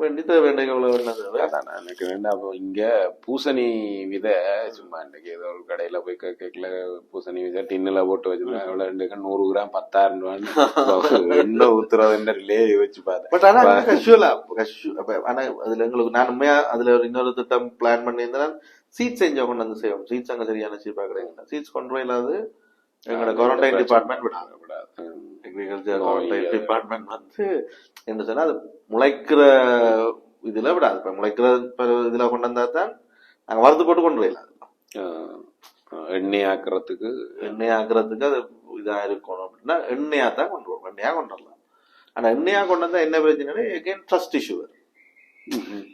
வேண்டி தேவை
எனக்கு வேண்டாம். இங்க பூசணி விதை சும்மா இன்னைக்கு ஏதோ ஒரு கடையில போய் கேட்கல பூசணி விதை டின்னுல போட்டு வச்சிருக்காங்க 100 கிராம் 10,000 ரூபான்னு எண்ணெய் ஊத்துறதுன்றே யோசிச்சு பார்த்தேன்.
பட் ஆனா கஷ்யூலா ஆனா அதுல எங்களுக்கு நான் உண்மையா அதுல இன்னொரு திட்டம் பிளான் பண்ணியிருந்தேன் சீட்ஸ் செஞ்சா கொண்டு வந்து செய்வோம். சீட்ஸ் அங்க சரியான சீப்பா கிடையாது. சீட்ஸ் கொண்டு போய் இல்லாது எங்களோட குவாரண்டைன் டிபார்ட்மெண்ட் விடாது அக்ரிகல்ச்சர் குவாரண்டைன் டிபார்ட்மெண்ட் வந்து என்ன சொன்னா அது முளைக்கிற இதுல விடாது. இப்ப முளைக்கிற இதுல கொண்டு வந்தா தான் நாங்க வறுத்து போட்டு கொண்டு போயிடலாம்.
எண்ணெய் ஆக்குறதுக்கு அது
இதா இருக்கணும் அப்படின்னா எண்ணெயா தான் கொண்டு வரும். எண்ணெயா கொண்டு வரலாம். ஆனா எண்ணெயா கொண்டு வந்தா என்ன பிரச்சனை எகைன் ட்ரஸ்ட் இஷ்யூ.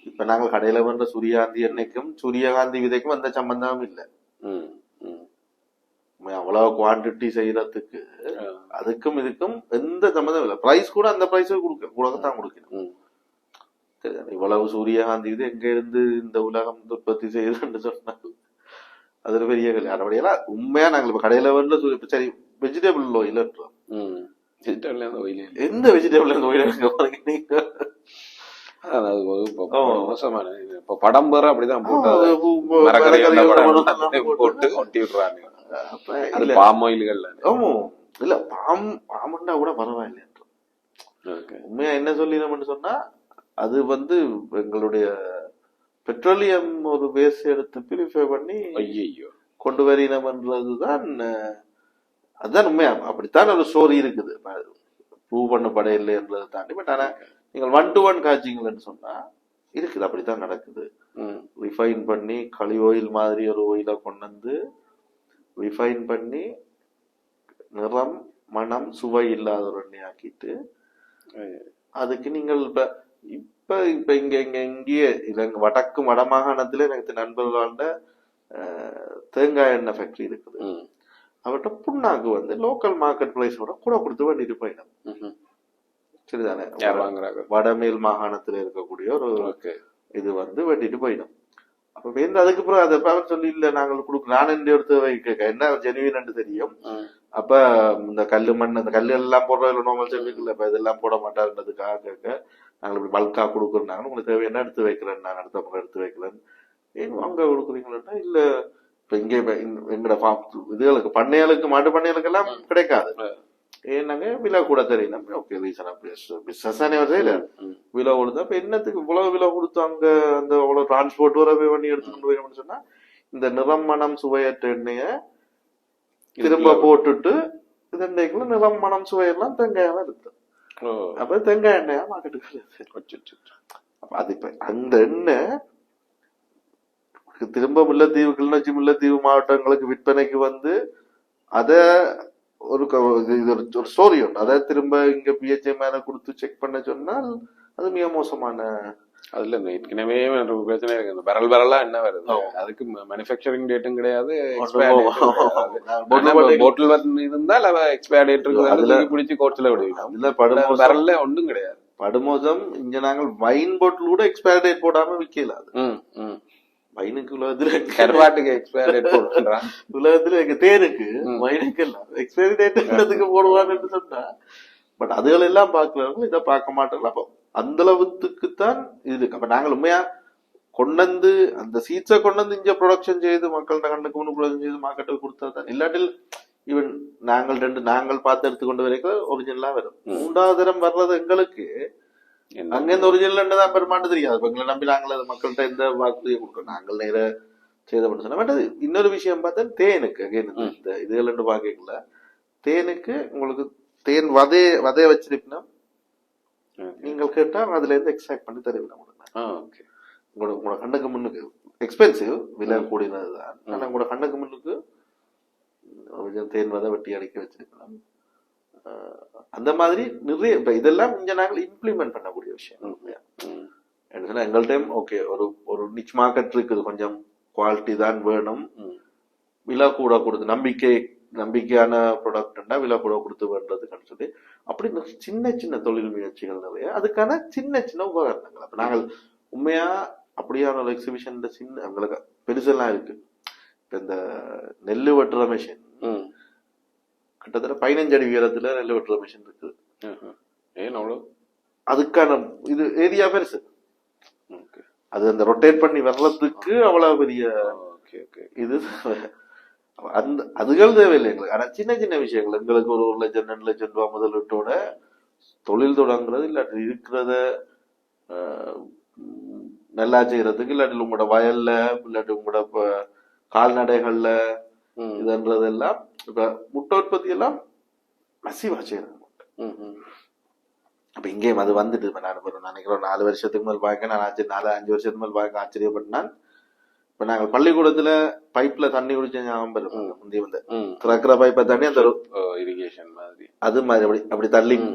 இப்ப நாங்கள் கடையில பண்ற சூரியகாந்தி எண்ணெய்க்கும் சூரியகாந்தி விதைக்கும் எந்த சம்பந்தமும் இல்லை. அவ்வளவு குவான்டிட்டி செய்யறதுக்கு அதுக்கும் இதுக்கும் எந்த சம்பந்தம் இல்லை. பிரைஸ் கூட அந்த பிரைஸ் கொடுக்கத்தான் கொடுக்கணும். இவ்வளவு சூரியகாந்தி இது எங்க இருந்து இந்த உலகம் உற்பத்தி செய்யுதுன்னு சொன்னால் அது ஒரு பெரிய கல்வி. அப்படியெல்லாம் உண்மையா நாங்கள் இப்ப கடையில வந்து சரி வெஜிடபிள் ஆயில் எந்த வெஜிடபிள் ஆயில்
படம் பேர அப்படிதான் போட்டு ஒட்டி விடுறாங்க. பாம் ஆயில்கள்
இல்ல பாம்புண்டா கூட பரவாயில்லை. உண்மையா என்ன சொல்லினோம்னு சொன்னா அது வந்து எங்களுடைய பெட்ரோலியம் ஒரு பேஸ் எடுத்து பியூரிஃபை பண்ணி கொண்டு வரினம்ன்றதுதான் அதுதான் உண்மையா. அப்படித்தான் ஒரு ஸ்டோரி இருக்குது. ப்ரூவ் பண்ணப்பட இல்லைன்றதை தாண்டி. பட் ஆனா நீங்கள் 1-to-1 காய்ச்சிங்கன்னு சொன்னா இருக்குது. அப்படித்தான் நடக்குது. ரிஃபைன் பண்ணி களி ஆயில் மாதிரி ஒரு ஆயிலை கொண்டு வந்து ரிஃபைன் பண்ணி நிறம் மனம் சுவை இல்லாத ஒரு எண்ணெய் ஆக்கிட்டு அதுக்கு நீங்கள் இப்ப இங்கேயே இங்க வடக்கு வடமாகாணத்துல எனக்கு நண்பர்களாண்ட தேங்காய் எண்ணெய் ஃபேக்டரி இருக்குது. அவர்கிட்ட புண்ணாக்கு வந்து லோக்கல் மார்க்கெட் பிரைஸோட கூட கொடுத்து வேண்டிட்டு போயிடும். சரிதானே? வடமேல் மாகாணத்துல இருக்கக்கூடிய ஒரு இது வந்து வெட்டிட்டு போயிடும். அப்ப வேந்து அதுக்கு அப்புறம் அதை அவர் சொல்லி இல்ல நாங்கள் கொடுக்க நான் எடுத்து வைக்க என்ன ஜெனுவின் தெரியும். அப்ப இந்த கல்லு மண் அந்த கல்லு எல்லாம் போடுறதுல நோமல் செல்விக்கல இப்ப இதெல்லாம் போட மாட்டாருன்றதுக்காக கேட்க நாங்கள் இப்படி பல்கா கொடுக்குறாங்க உங்களுக்கு தேவையான எடுத்து வைக்கிறேன் நான் அடுத்த முறை எடுத்து வைக்கிறேன். அங்க கொடுக்குறீங்களா இல்ல இப்ப இங்க எங்கட இதுகளுக்கு பண்ணையாளுக்கு மாட்டு பண்ணையாளுக்கு எல்லாம் கிடைக்காது. ஏன்னாங்க விலை கூட தெரியல. ஓகே ரீசனா பிசினஸ் செய்யல விலை கொடுத்தா இப்ப என்னத்துக்கு இவ்வளவு விலை கொடுத்து அங்க அந்த அவ்வளவு டிரான்ஸ்போர்ட் வரவே பண்ணி எடுத்துட்டு போயிடும் சொன்னா இந்த நிறம் மனம் சுவையற்ற எண்ணெய திரும்ப போட்டுட்டு இதண்டைக்குள்ள நிறம் மனம் சுவையெல்லாம் தேங்காயெல்லாம் எடுத்து அப்ப தேங்காய் எண்ணெயா மார்க்கெட்டுக்கு. அப்ப அது இப்ப அந்த எண்ணெய் திரும்ப முல்லைத்தீவு கிளிநொச்சி முல்லைத்தீவு மாவட்டங்களுக்கு விற்பனைக்கு வந்து அத ஒரு ஸ்டோரி உண்டு. அதை திரும்ப இங்க பிஹெச்ஐ மேல கொடுத்து செக் பண்ண சொன்னால் அது மிக மோசமான.
அதுல ஏற்கனவே பிரச்சனை இருக்கு. பரலா என்ன வருது அதுக்கு மேனுஃபேக்சரிங் டேட்டும் கிடையாது. போட்டில் இருந்தால் அவ எக்ஸ்பயர் டேட் இருக்கு. அதுல பிடிச்சி கோர்ட்ல விடுவீங்க. பரல்ல ஒன்றும் கிடையாது.
படுமோசம் இங்க நாங்கள் வைன் பாட்டில் கூட எக்ஸ்பயர் டேட் போடாம விற்கல. அது வைனுக்கு உலகத்துல
கருவாட்டுக்கு எக்ஸ்பயர் டேட் போடுறான்.
உலகத்துல எங்க தேனுக்கு வைனுக்கு எல்லாம் எக்ஸ்பயரி டேட் போடுவான்னு சொன்னா பட் அதுகள் எல்லாம் பாக்குறவங்க இதை பார்க்க மாட்டாங்க. அப்போ அந்த அளவுக்குத்தான் இது இருக்கு. அப்ப நாங்கள் உண்மையா கொண்டு வந்து அந்த சீட்ஸை கொண்டு வந்து இங்க ப்ரொடக்ஷன் செய்து மக்கள்கிட்ட கண்ணுக்கு முன்னு ப்ரொடக்ஷன் செய்து மார்க்கெட்டுக்கு கொடுத்தா தான். இல்லாட்டில் ஈவன் நாங்கள் பார்த்து எடுத்துக்கொண்டு வரைக்கும் ஒரிஜினலா வரும். 3வது தரம் வர்றது எங்களுக்கு அங்க இந்த ஒரிஜினல் தான் பெருமாண்டு தெரியாது. எங்களை நம்பி நாங்கள் மக்கள்கிட்ட எந்த வாக்குறுதியை கொடுக்கணும். நாங்கள் நேர செய்த சொன்னா பட் இன்னொரு விஷயம் பார்த்தா தேனுக்கு இந்த இதுகள் பாக்கல தேனுக்கு உங்களுக்கு தேன் வதைய வச்சிருப்பீங்கன்னா நீங்கள் கேட்டா அதுல இருந்து எக்ஸ்ட்ராக்ட் பண்ணி தருவீங்க.
ஓகே.
உங்களோட கண்ணுக்கு முன்னுக்கு எக்ஸ்பென்சிவ், விலை கூடினதுதான். ஆனா உங்களோட கண்ணுக்கு முன்னுக்கு கொஞ்சம் தேன்வதை வெட்டி அடிக்க வச்சிருக்கலாம். அந்த மாதிரி நிறைய இப்ப இதெல்லாம் இங்க நாங்கள் இம்ப்ளிமெண்ட் பண்ணக்கூடிய விஷயம். எங்கள் டைம் ஓகே, ஒரு நிச் மார்க்கெட் இருக்குது, கொஞ்சம் குவாலிட்டி தான் வேணும், விலை கூட கொடுத்து நம்பிக்கையான ப்ராடக்ட்னா விலை கூட கொடுத்து வேண்டதுன்னு சொல்லி அப்படி சின்ன சின்ன தொழில் முயற்சிகள் நிறைய, அதுக்கான சின்ன சின்ன உபகரணங்கள். அப்ப நாங்கள் உண்மையா அப்படியான ஒரு எக்ஸிபிஷன் சின்ன எங்களுக்கு பெருசெல்லாம் இருக்கு. இப்ப இந்த நெல்லு வெட்டுற மிஷின் கிட்டத்தட்ட 15 அடி உயரத்துல நெல் வெட்டுற மிஷின் இருக்குது.
ஏன் அவ்வளவு? அதுக்கான
இது ஏரியா பெருசு. அது அந்த ரொட்டேட் பண்ணி வர்றதுக்கு அவ்வளவு பெரிய இது. அந்த அதுகள் தேவையில்லை எங்களுக்கு. ஆனா சின்ன சின்ன விஷயங்கள் எங்களுக்கு ஒரு 1 லட்சம் 2 லட்சம் ரூபாய் முதலீட்டோட தொழில் தொடங்குறது, இல்லாட்டி இருக்கிறத நல்லா செய்யறதுக்கு, இல்லாட்டி உங்களோட வயல்ல, இல்லாட்டி உங்களோட கால்நடைகள்ல இதுன்றதெல்லாம் இப்ப முட்டை உற்பத்தி எல்லாம் மசிவா செய்யறாங்க. அப்ப இங்கேயும் அது வந்துட்டு இப்ப நான் நினைக்கிறேன் 4 வருஷத்துக்கு மேல் பார்க்க, நான் 4-5 வருஷத்துக்கு மேல் பார்க்க ஆச்சரியப்பட்டான். இப்ப நாங்கள் பள்ளிக்கூடத்துல பைப்ல தண்ணி குடிச்ச ஞாபகம் பெறுவோம். முந்தி வந்து திறக்கிற பைப்பை தண்ணி அந்த
இரிகேஷன் மாதிரி
அது மாதிரி அப்படி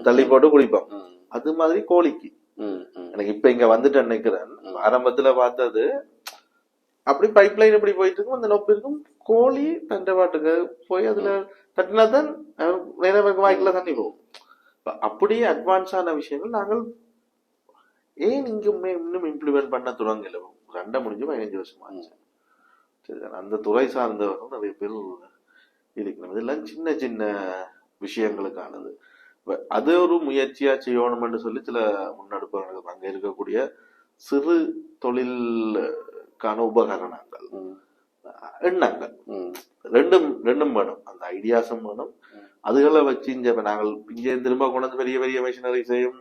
தள்ளி போட்டு குடிப்போம். அது மாதிரி கோழிக்கு எனக்கு இப்ப இங்க வந்துட்டு நினைக்கிறேன். ஆரம்பத்துல பார்த்தது அப்படி பைப் லைன் இப்படி போயிட்டு இருக்கும், அந்த நோப்பு இருக்கும், கோழி தண்டை பாட்டுக்கு போய் அதுல தட்டினாதான் வேற வாய்க்குள்ள தண்ணி போகும். அப்படியே அட்வான்ஸான விஷயங்கள் நாங்கள் ஏன் இங்க இன்னும் இம்ப்ளிமெண்ட் பண்ண தொடங்கல. 2 முடிஞ்சு 15 வருஷம் ஆச்சு. சரி, அந்த துறை சார்ந்தவர்கள் நிறைய பேர் இருக்கணும். இதெல்லாம் சின்ன சின்ன விஷயங்களுக்கானது. அது ஒரு முயற்சியா செய்யணும்னு சொல்லி சில முன்னெடுப்புகள் அங்க இருக்கக்கூடிய சிறு தொழிலுக்கான உபகரணங்கள், எண்ணங்கள் ரெண்டும் வேணும். அந்த ஐடியாஸும் வேணும். அதுகளை வச்சு இங்க நாங்கள் இங்கே திரும்ப கொண்டு வந்து பெரிய பெரிய மிஷினரிஸையும்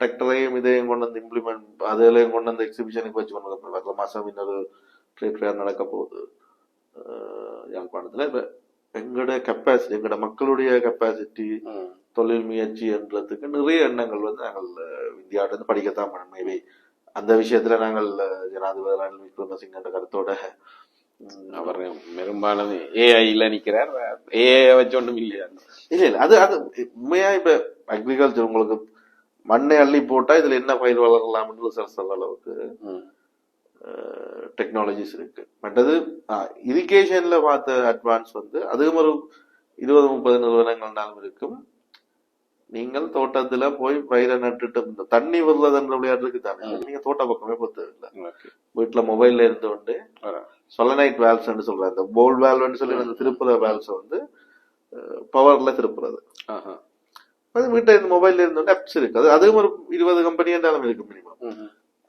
டிராக்டரையும் இதையும் கொண்டு வந்து இம்ப்ளிமெண்ட் அதுகளையும் கொண்டு வந்து எக்ஸிபிஷனுக்கு வச்சு கொண்டு வர மாசம் இன்னொரு ட்ரேட் ஃபேர் நடக்க போகுது யாழ்ப்பாணத்துல. இப்ப எங்களோட கெப்பாசிட்டி, எங்களோட மக்களுடைய கெப்பாசிட்டி, தொழில் முயற்சி என்றதுக்கு நிறைய எண்ணங்கள் வந்து நாங்கள் இந்தியாவில இருந்து படிக்கத்தான் பண்ணணும். மேபி அந்த விஷயத்துல நாங்கள் ஜனாதிபதி ரணில் விக்ரமசிங்க கருத்தோட
அவர் பெரும்பாலும் ஏஐல நிக்கிறார். ஏஐ வச்சு ஒண்ணும் இல்லையா?
இல்ல அது உண்மையா இப்ப அக்ரிகல்ச்சர் உங்களுக்கு மண்ணை அள்ளி போட்டா இதுல என்ன பயிர் வளரலாம்னு சொல்ற அளவுக்கு டெக்னாலஜிஸ் இருக்கு. மற்றது இரிகேஷன்ல பார்த்த அட்வான்ஸ் வந்து அதுவும் ஒரு 20-30 நிறுவனங்கள்னாலும் இருக்கும். நீங்கள் தோட்டத்துல போய் பயிரை நட்டுட்டு தண்ணி விடுறதுன்ற விளையாட்டு இருக்கு தானே, நீங்க தோட்ட பக்கமே பொறுத்தது இல்லை. வீட்டுல மொபைல்ல இருந்து கொண்டு சொலனைட் வேல்வ்ஸ் சொல்றாங்க, இந்த போல் வேல்வ்னு சொல்லி அந்த திருப்புற வேல்வ்ஸ் வந்து பவர்ல திருப்புறது. அது வீட்டுல இருந்து மொபைல்ல இருந்து ஆப்ஸ் இருக்கு. அதுவும் ஒரு 20 கம்பெனி இருந்தாலும் இருக்கு மினிமம்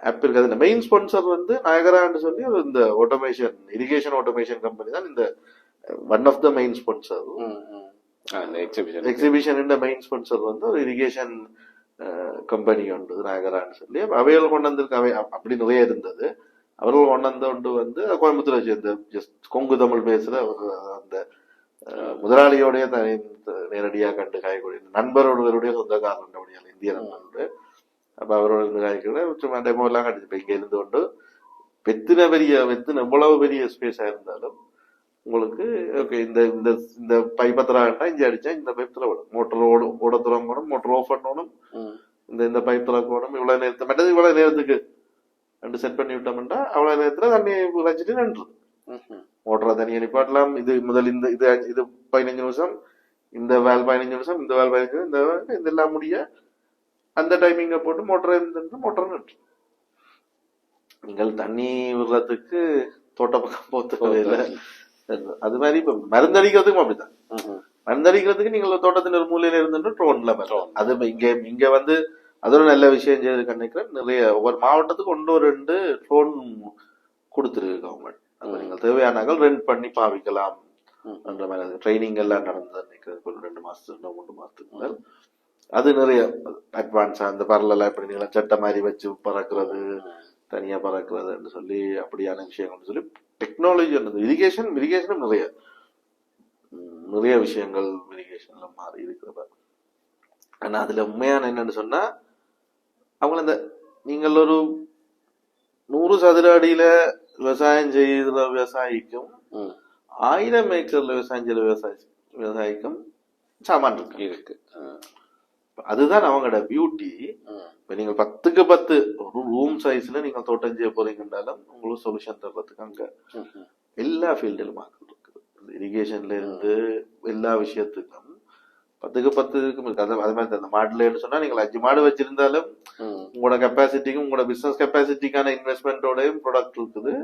ஆப் இருக்கு. அதுல மெயின் ஸ்பான்சர் வந்து நயகரான்னு சொல்லி இந்த ஆட்டோமேஷன் இரிகேஷன் ஆட்டோமேஷன் கம்பெனி தான் இந்த one of the main sponsor. Exhibition main sponsor வந்து ஒரு இரிகேஷன் கம்பெனி உண்டு நயகரான்னு சொல்லி. அவைகள் கொண்டு வந்திருக்கு. அவை அப்படி நிறைய இருந்தது. அவர்கள் கொண்டு வந்து கோயம்புத்தூர் சேர்ந்த கொங்கு தமிழ் பேசுற அந்த முதலாளியோடைய நேரடியாக கண்டு காயக்கூடிய நண்பரோடைய சொந்தக்காரனுடைய இந்திய நண்பரோட அப்ப அவரோட இருந்து காய்க்கிற சும்மா டெமோ எல்லாம் கண்டிப்பா இங்க இருந்து கொண்டு எவ்வளவு பெரிய ஸ்பேஸா இருந்தாலும் உங்களுக்கு ஓகே இந்த பைப்பை திறா இங்க அடிச்சா இந்த பைப் திறவிடும், மோட்டர் ஓட திறக்கணும், மோட்டர் ஆஃப் பண்ணணும், இந்த பைப் திறக்கணும், இவ்வளவு நேரத்தை மற்றது இவ்வளவு நேரத்துக்கு ரெண்டு செட் பண்ணி விட்டோம்னா அவ்வளவு நேரத்துல தண்ணி வச்சுட்டு நின்று மோட்டரை தனியா நிப்பாட்டலாம். இது முதல் இது 15 நிமிஷம், இந்த வேல் 15 நிமிஷம், இந்த வேல் 15 நிமிஷம், இதெல்லாம் முடிய அந்த டைமிங்க போட்டு மோட்டர் நின்று நீங்கள் தண்ணி விடுறதுக்கு தோட்ட பக்கம் போத்தவே இல்லை. அது மாதிரி இப்ப மருந்தடிக்கிறதுக்கும் அப்படித்தான். மருந்தடிக்கிறதுக்கு நீங்கள் தோட்டத்தின் ஒரு மூலையில இருந்து ட்ரோன்ல அது இங்க வந்து அது ஒரு நல்ல விஷயம் செய்து நினைக்கிறேன். நிறைய ஒவ்வொரு மாவட்டத்துக்கு 1-2 ட்ரோன் கொடுத்துருக்கு கவர்மெண்ட். அது நீங்கள் தேவையானார்கள் ரெண்ட் பண்ணி பாவிக்கலாம் என்ற மாதிரி ட்ரைனிங் எல்லாம் நடந்தது நினைக்கிறேன் 2 மாசத்துக்கு 3 மாசத்துக்கு மேல். அது நிறைய அட்வான்ஸா அந்த பரலாம் எப்படி நீங்க சட்டை மாதிரி வச்சு பறக்கிறது, தனியா பறக்கிறதுன்னு சொல்லி அப்படியான விஷயங்கள் சொல்லி டெக்னாலஜி இரிகேஷனும் நிறைய விஷயங்கள் இரிகேஷன்ல மாறி இருக்கிறத. ஆனா அதுல உண்மையான என்னன்னு சொன்னா அவங்க நீங்கள் ஒரு 100 சதுர அடியில விவசாயம் செய்கிற விவசாயிக்கும் 1000 ஏக்கர்ல விவசாயம் செய்யற விவசாயிக்கும் சாமான் இருக்கு. அதுதான் அவங்களோட பியூட்டி. இப்ப நீங்க 10க்கு 10 ஒரு ரூம் சைஸ்ல நீங்க தோட்டம் செய்ய போறீங்கன்னாலும் உங்களுக்கு சொல்யூஷன் தர்றதுக்கு அங்க எல்லா ஃபீல்டிலும் ஆக்கள் இருக்குது. இரிகேஷன்ல இருந்து எல்லா விஷயத்துக்கும் 10க்கு 10 இருக்கு. அது மாதிரி அந்த மாடுலன்னு சொன்னா நீங்க 5 மாடு வச்சிருந்தாலும் உங்களோட கெப்பாசிட்டிக்கும் உங்களோட பிசினஸ் கெப்பாசிட்டிக்கான இன்வெஸ்ட்மெண்டோடையும் ப்ராடக்ட் இருக்குது.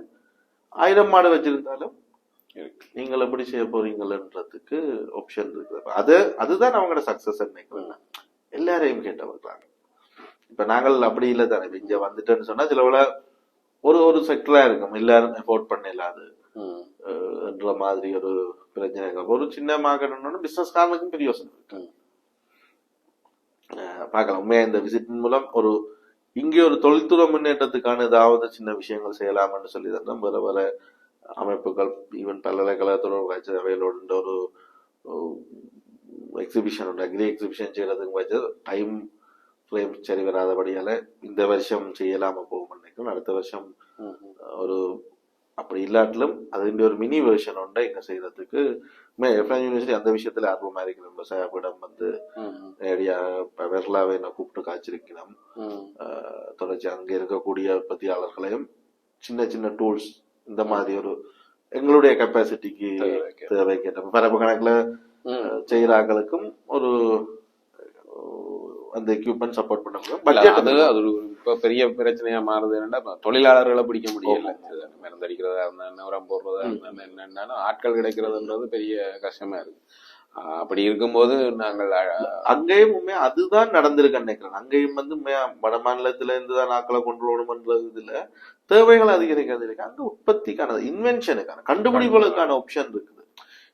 1000 மாடு வச்சிருந்தாலும் நீங்கள் எப்படி செய்ய போறீங்கன்றதுக்கு ஆப்ஷன் இருக்குது. அதுதான் அவங்களோட சக்சஸ் நினைக்கிறேன். எல்லாரையும் கேட்டவர்றாங்க. இப்ப நாங்கள் அப்படி இல்லை தானே. இங்க வந்துட்டேன்னு சொன்னா சில ஒரு செக்டரா இருக்கும், எல்லாரும் எஃபோர்ட் பண்ண இல்லாது என்ற மாதிரி ஒரு பிரச்சனை. ஒரு சின்ன மார்க்கெட் பிசினஸ் காரனுக்கும் பெரிய யோசனை இருக்கு. பார்க்கலாம். உண்மையா இந்த விசிட்டின் மூலம் இங்கே ஒரு தொழில்துறை முன்னேற்றத்துக்கான ஏதாவது சின்ன விஷயங்கள் செய்யலாம்னு சொல்லி தான் வேற வேற அமைப்புகள், ஈவன் பல்கலைக்கழகத்தோட அவைகளோட ஒரு எக்ஸிபிஷன் உண்டு. அக்ரி எக்ஸிபிஷன் செய்யறதுக்கு வச்சு டைம் ஃப்ரேம் சரி வராதபடியால இந்த வருஷம் செய்யலாம போகும் நினைக்கிறேன். அடுத்த வருஷம் அப்படி இல்லாட்டிலும் அது ஒரு மினி வெர்ஷன் உண்டா இங்க செய்யறதுக்கு யூனிவர்சிட்டி அந்த விஷயத்துல ஆர்வமா இருக்கிற விவசாயிடம் நேரடியாக வெர்லாவை நான் கூப்பிட்டு காய்ச்சிருக்கிறோம். தொடர்ச்சி அங்க இருக்கக்கூடிய உற்பத்தியாளர்களையும் சின்ன சின்ன டூல்ஸ் இந்த மாதிரி எங்களுடைய கெப்பாசிட்டிக்கு தேவைக்கேற்ற பரப்பு கணக்குல செய்யறாங்களுக்கும் அந்த எக்யூப்மெண்ட் சப்போர்ட் பண்ண முடியும்.
அது இப்ப பெரிய பிரச்சனையா மாறுது என்னன்னா தொழிலாளர்களை பிடிக்க முடியல. மருந்தடிக்கிறதா இருந்தா உரம் போடுறதா இருந்தா என்னன்னா ஆட்கள் கிடைக்கிறதுன்றது பெரிய கஷ்டமா இருக்கு. அப்படி இருக்கும்போது நாங்கள்
அங்கேயும் உண்மையா அதுதான் நடந்திருக்கு நினைக்கிறேன். அங்கேயும் வட மாநிலத்துல இருந்துதான் ஆட்களை கொண்டு வரணும்ன்றது இதுல தேவைகள் அதிகரிக்கிறது இருக்கு. அங்க உற்பத்திக்கான இன்வென்ஷனுக்கான கண்டுபிடிப்புகளுக்கான ஆப்ஷன் இருக்குது.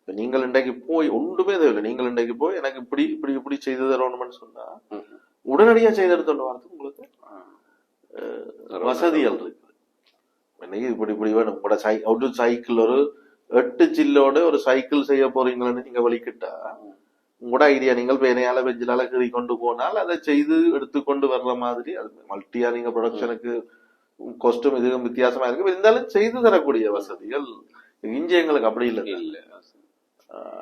இப்ப நீங்கள் இன்றைக்கு போய் ஒன்றுமே தேவையில்லை. நீங்கள் இன்றைக்கு போய் எனக்கு இப்படி இப்படி இப்படி செய்து தரணும்னு சொன்னா உடனடியா செய்து எடுத்துட்டு வரது உங்களுக்கு வசதிகள் இருக்குது. இன்னைக்கு இப்படி இப்படி வேணும் உங்களோட சைக்கிள் 8 சில்லோட ஒரு சைக்கிள் செய்ய போறீங்களன்னு நீங்க வலிக்கிட்டா உங்களோட ஐடியா நீங்கள் பேனையால வெஞ்சிலால கீறி கொண்டு போனால் அதை செய்து எடுத்துக்கொண்டு வர்ற மாதிரி அது மல்டியா நீங்க ப்ரொடக்ஷனுக்கு கொஸ்டும் இதுவும் வித்தியாசமா இருக்கு. இருந்தாலும் செய்து தரக்கூடிய வசதிகள் இங்கே எங்களுக்கு அப்படி இல்லை.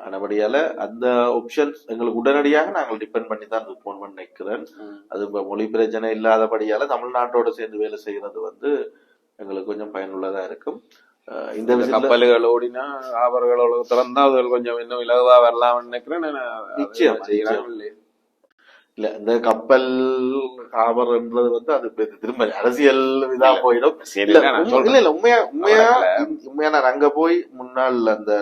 ஆனபடியால அந்த ஆப்ஷன்ஸ் எங்களுக்கு உடனடியாக நாங்கள் டிபெண்ட் பண்ணி தான் இருக்கோம் நினைக்கிறேன். அது மொழி பிரச்சனை இல்லாதபடியால தமிழ்நாட்டோட சேர்ந்து வேலை செய்யறது எங்களுக்கு கொஞ்சம் பயனுள்ளதா இருக்கும். இந்த
கப்பல்கள் ஓடினா ஆபர்களோட திறந்தா கொஞ்சம் இன்னும் இலகுவா வரலாம் நினைக்கிறேன்.
இல்ல இந்த கப்பல் ஆபர்ன்றது அது திரும்ப அரசியல் இதா போயிடும். இல்ல உண்மையா நான் அங்க போய் முன்னாள் அந்த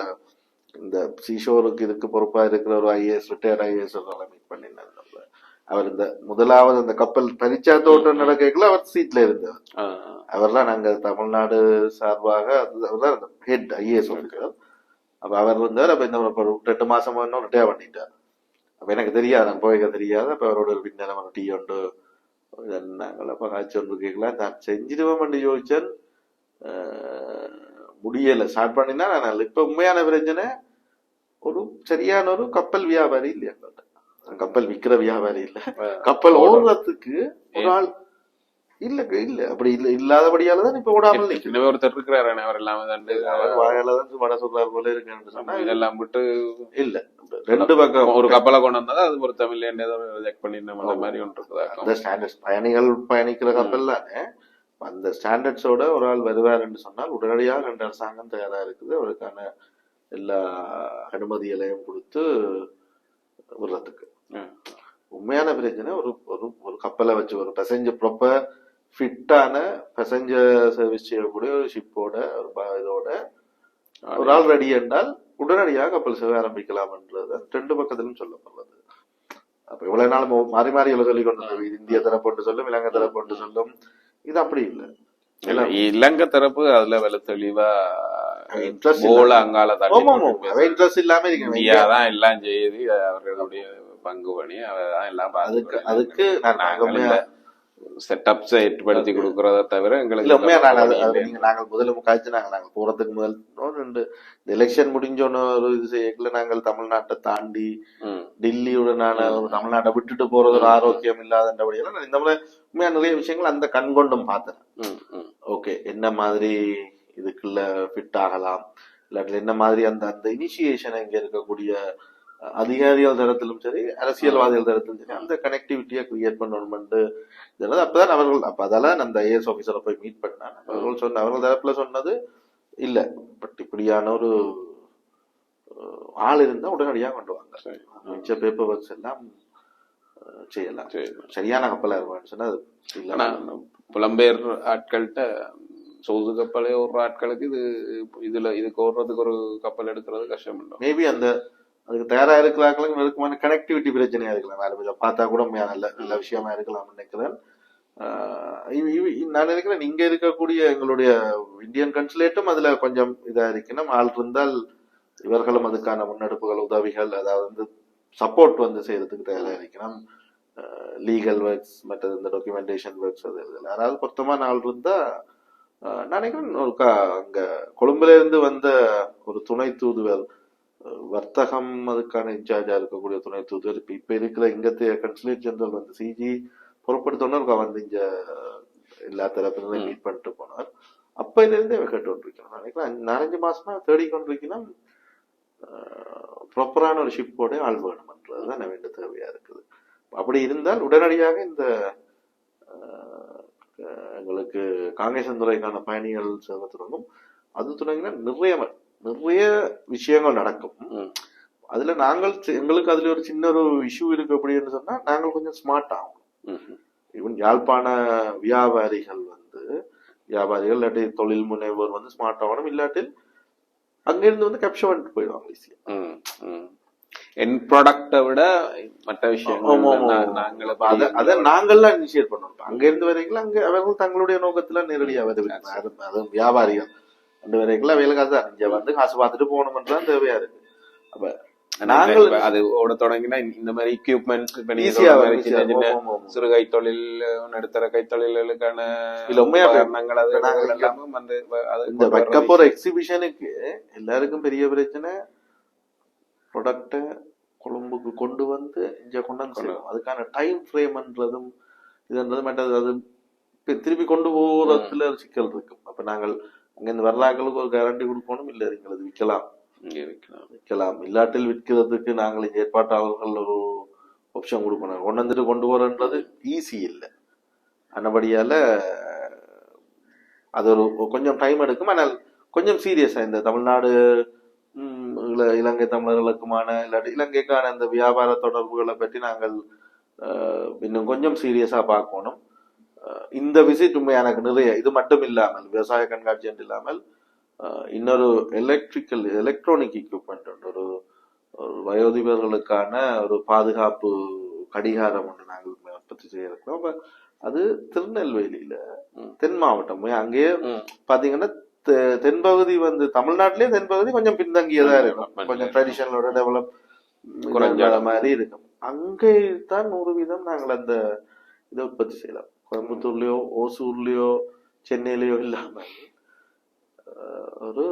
இந்த சீஷோருக்கு இதுக்கு பொறுப்பா இருக்கிற ஒரு ஐஏஎஸ் ரிட்டையர்ட் ஐஏஎஸ் மீட் பண்ணிருந்தாங்க. அவர் இந்த முதலாவது அந்த கப்பல் பரிச்சா தோட்டம் நடக்கல அவர் சீட்ல இருந்தவர். அவர் தான் நாங்க தமிழ்நாடு சார்பாக அவர்தான் ஹெட் ஐஏஎஸ் ஆஃபீஸர். அப்ப அவர் இருந்தார். அப்ப இந்த 2 மாசம் ரிட்டையர் பண்ணிட்டார். அப்ப எனக்கு தெரியாது, நான் போய்க்க தெரியாது. அப்ப அவரோட ஒரு பின்னரம் டீ ஒன்று நாங்கள் அப்ப காய்ச்சி ஒன்று கேட்கலாம் நான் செஞ்சிடுவோம் யோசிச்சேன். முடியல ஸ்டார்ட் பண்ணினா நான் இப்ப உண்மையான பிரச்சனை சரியான ஒரு கப்பல் வியாபாரி இல்லையா, கப்பல் விக்கிற வியாபாரி இல்ல, கப்பல் ஓடுறதுக்கு ஒரு ஆள் இல்ல அப்படி இல்லாதபடியாலதான் இப்ப ஓடாமல்
ஒருத்தர் இருக்கிறாரு. அவர் இல்லாம
வாயாலதான் வட சொல்றாரு போல இருக்கு சொன்னா
இதெல்லாம் விட்டு
இல்ல 2 பக்கம்
ஒரு கப்பலை கொண்டு வந்தா அது ஒரு தமிழ்ல ரிஜெக்ட் பண்ணிருந்த மாதிரி ஒன்று இருக்குதா.
ஸ்டாண்டர்ட்ஸ் பயணிகள் பயணிக்கிற கப்பல் தானே அந்த ஸ்டாண்டர்ட்ஸோட ஒரு ஆள் வருவார் என்று சொன்னால் உடனடியாக 2 அரசாங்கம் தயாரா இருக்குது. அவருக்கான எல்லா அனுமதிகளையும் கொடுத்து விடுறதுக்கு. உண்மையான பிரச்சனை ஒரு கப்பலை வச்சு ஒரு பேசஞ்சர் ப்ராப்பர் ஃபிட்டான பேசஞ்சர் சர்வீஸ் செய்யக்கூடிய ஒரு ஷிப்போட இதோட ஒரு ஆள் ரெடி என்றால் உடனடியாக கப்பல் சேவை ஆரம்பிக்கலாம் என்றது 2 பக்கத்திலும் சொல்லப்படுறது. அப்ப இவ்வளவு நாள் மாறி மாறி சொல்லி கொண்டு இந்திய தரப்பு சொல்லும், இலங்கை தரப்பு சொல்லும். இது அப்படி இல்லை.
இலங்கை தரப்பு அதுல வேலை தெளிவா அங்கால
இன்ட்ரெஸ்ட் இல்லாம
இந்தியாதான் எல்லாம் செய்யுது. அவர்களுடைய பங்கு பணி அதான் எல்லாம்
அதுக்கு
செட்டப்ஸை ஏற்படுத்தி கொடுக்கறத தவிர
இல்ல
எங்களுக்கு
உண்மையா
இந்த
நாங்க
வழி இல்லை.
நீங்க நாங்கள் முதல்ல காய்ச்சி நாங்க போறதுக்கு முதல் ரெண்டு இந்த எலெக்ஷன் முடிஞ்சோன்னு ஒரு இது செய்யல நாங்கள் தமிழ்நாட்டை தாண்டி
ம்,
டெல்லியுடனான ஒரு தமிழ்நாட்டை விட்டுட்டு போறது ஒரு ஆரோக்கியம் இல்லாதபடியெல்லாம் நான் இந்த மாதிரி உண்மையா நிறைய விஷயங்கள் அந்த கண்கொண்டும் பார்த்தேன்.
ம், ம்,
ஓகே என்ன மாதிரி இதுக்குள்ள ஃபிட் ஆகலாம், இல்லாட்டில் என்ன மாதிரி அந்த அந்த இனிஷியேஷன் இங்க இருக்கக்கூடிய அதிகாரிகள் தரத்திலும் சரி அரசியல்வாதிகள் தரத்திலும் சரி அந்த கனெக்டிவிட்டியை கிரியேட் பண்ணணும்னு இதெல்லாம் அப்பதான் அவர்கள் அப்ப அதெல்லாம் அந்த ஐஏஎஸ் ஆபீசரை போய் மீட் பண்ணாங்க. அவர்கள் சொன்ன அவர்கள் தரப்புல சொன்னது இல்ல பட் இப்படியான ஒரு ஆள் இருந்தா உடனடியாக கொண்டு வாங்க,
சரி.
மிச்ச பேப்பர் ஒர்க்ஸ் எல்லாம் செய்யலாம்,
சரி.
சரியான கப்பலா இருக்கும்னு சொன்னா அது இல்ல.
ஆனா புலம்பெயர் ஆட்கள்கிட்ட சொகுசு கப்பலே ஓடுற ஆட்களுக்கு இதுக்கு ஓடுறதுக்கு ஒரு கப்பல் எடுக்கிறது கஷ்டம் இல்லை.
மேபி அந்த அதுக்கு தயாரா இருக்கிறார்களும் இருக்குமான கனெக்டிவிட்டி பிரச்சனையா இருக்கலாம். வேற இதை பார்த்தா கூட நல்ல நல்ல விஷயமா இருக்கலாம் நினைக்கிறேன். நான் நினைக்கிறேன் இங்க இருக்கக்கூடிய எங்களுடைய இந்தியன் கன்சுலேட்டும் அதுல கொஞ்சம் இதா இருக்கணும். ஆள் இருந்தால் இவர்களும் அதுக்கான முன்னெடுப்புகள் உதவிகள் அதாவது சப்போர்ட் செய்யறதுக்கு தயாரா இருக்கணும். லீகல் ஒர்க்ஸ் மற்றது இந்த டாக்குமெண்டேஷன் ஒர்க்ஸ் அது யாராவது பொருத்தமான ஆள் இருந்தா நினைக்கிறேன். ஒரு அங்க கொழும்புல இருந்து வந்த ஒரு துணை தூதுவர் வர்த்தகம் அதுக்கான இன்சார்ஜா இருக்கக்கூடிய துணை தூதுவர் இப்ப இருக்கிற இங்கத்தைய கன்சுலேட் ஜெனரல் சிஜி பொறுப்படுத்தோன்னு இங்க எல்லா தரப்பினரையும் மீட் பண்ணிட்டு போனார். அப்ப இதுல இருந்தே கேட்டு கொண்டிருக்கணும். நினைக்கிறேன் 4-5 மாசமா தேடி கொண்டிருக்கணும் ப்ராப்பரான ஒரு ஷிப்போட ஆள் வேணும்ன்றதுதான் வேண்டிய தேவையா இருக்குது. அப்படி இருந்தால் உடனடியாக இந்த எங்களுக்கு காங்கேசன் துறைக்கான பயணிகள் சேவை தொடங்கும். அது தொடங்கினா நிறைய விஷயங்கள் நடக்கும். அதுல எங்களுக்கு அதுல ஒரு சின்ன ஒரு இஷ்யூ இருக்கு அப்படின்னு சொன்னா நாங்கள் கொஞ்சம் ஸ்மார்ட் ஆகும். ஈவன் யாழ்ப்பாண வியாபாரிகள் இல்லாட்டி தொழில் முனைவோர் ஸ்மார்ட் ஆகணும். இல்லாட்டில் அங்கிருந்து கேப்சர் பண்ணிட்டு போயிடுவாங்க ஈஸியா.
என் ப்ராடக்டை விட மற்ற விஷயங்கள்
அதை நாங்கள்லாம் இனிஷியேட் பண்ணணும். அங்க இருந்து வரைக்கும் அங்க அவர்கள் தங்களுடைய நோக்கத்துல நேரடியா அது வியாபாரிகள் ரெண்டு வரைக்கும் வேலை காசு இங்க காசு பார்த்துட்டு போகணும்ன்றதான் தேவையா இருக்கு. அப்ப நாங்கள்
அது ஓட தொடங்கினா இந்த மாதிரி எக்யூப்மெண்ட்ஸ்
ஈஸியா
சிறு கைத்தொழில் நடுத்தர கைத்தொழில்களுக்கான
இந்த வைக்க போற எக்ஸிபிஷனுக்கு எல்லாருக்கும் பெரிய பிரச்சனை ப்ராடக்ட கொழும்புக்கு கொண்டு இங்க கொண்டு அதுக்கான டைம் ஃப்ரேம்ன்றதும் இதுன்றது மற்றது அது திருப்பி கொண்டு போறதுல சிக்கல் இருக்கும். அப்ப நாங்கள் அங்கிருந்து வரலாக்களுக்கு ஒரு கேரண்டி கொடுக்கணும். இல்ல எங்களுக்கு விற்கலாம் இல்லாட்டில் விற்கிறதுக்கு நாங்கள் இங்க ஏற்பாட்டாளர்கள் ஒரு ஆப்ஷன் கொடுக்கணும். கொண்டு போறன்றது ஈஸி இல்லை. அந்தபடியால அது ஒரு கொஞ்சம் டைம் எடுக்கும். ஆனால் கொஞ்சம் சீரியஸா இந்த தமிழ்நாடு இலங்கை தமிழர்களுக்குமான இல்லாட்டி இலங்கைக்கான இந்த வியாபார தொடர்புகளை பற்றி நாங்கள் இன்னும் கொஞ்சம் சீரியஸா பார்க்கணும். இந்த விசிட் எனக்கு நிறைய இது மட்டும் இல்லாமல் விவசாய கண்காட்சி என்று இல்லாமல் இன்னொரு எலக்ட்ரானிக் எக்யூப்மெண்ட் ஒரு வயோதிபர்களுக்கான ஒரு பாதுகாப்பு கடிகாரம் ஒன்று நாங்கள் பற்றி செய்ய இருக்கிறோம். அது திருநெல்வேலியில தென் மாவட்டம் அங்கேயே பாத்தீங்கன்னா தென்பகுதி தமிழ்நாட்டிலேயே தென்பகுதி கொஞ்சம் பின்தங்கியதா இருக்கும். கொஞ்சம் ட்ரெடிஷனலோட டெவலப் மாதிரி இருக்கும். அங்கே தான் 100% நாங்கள் அந்த இதை உற்பத்தி செய்யலாம். கோயம்புத்தூர்லயோ ஓசூர்லயோ சென்னையிலயோ இல்லாம ஒரு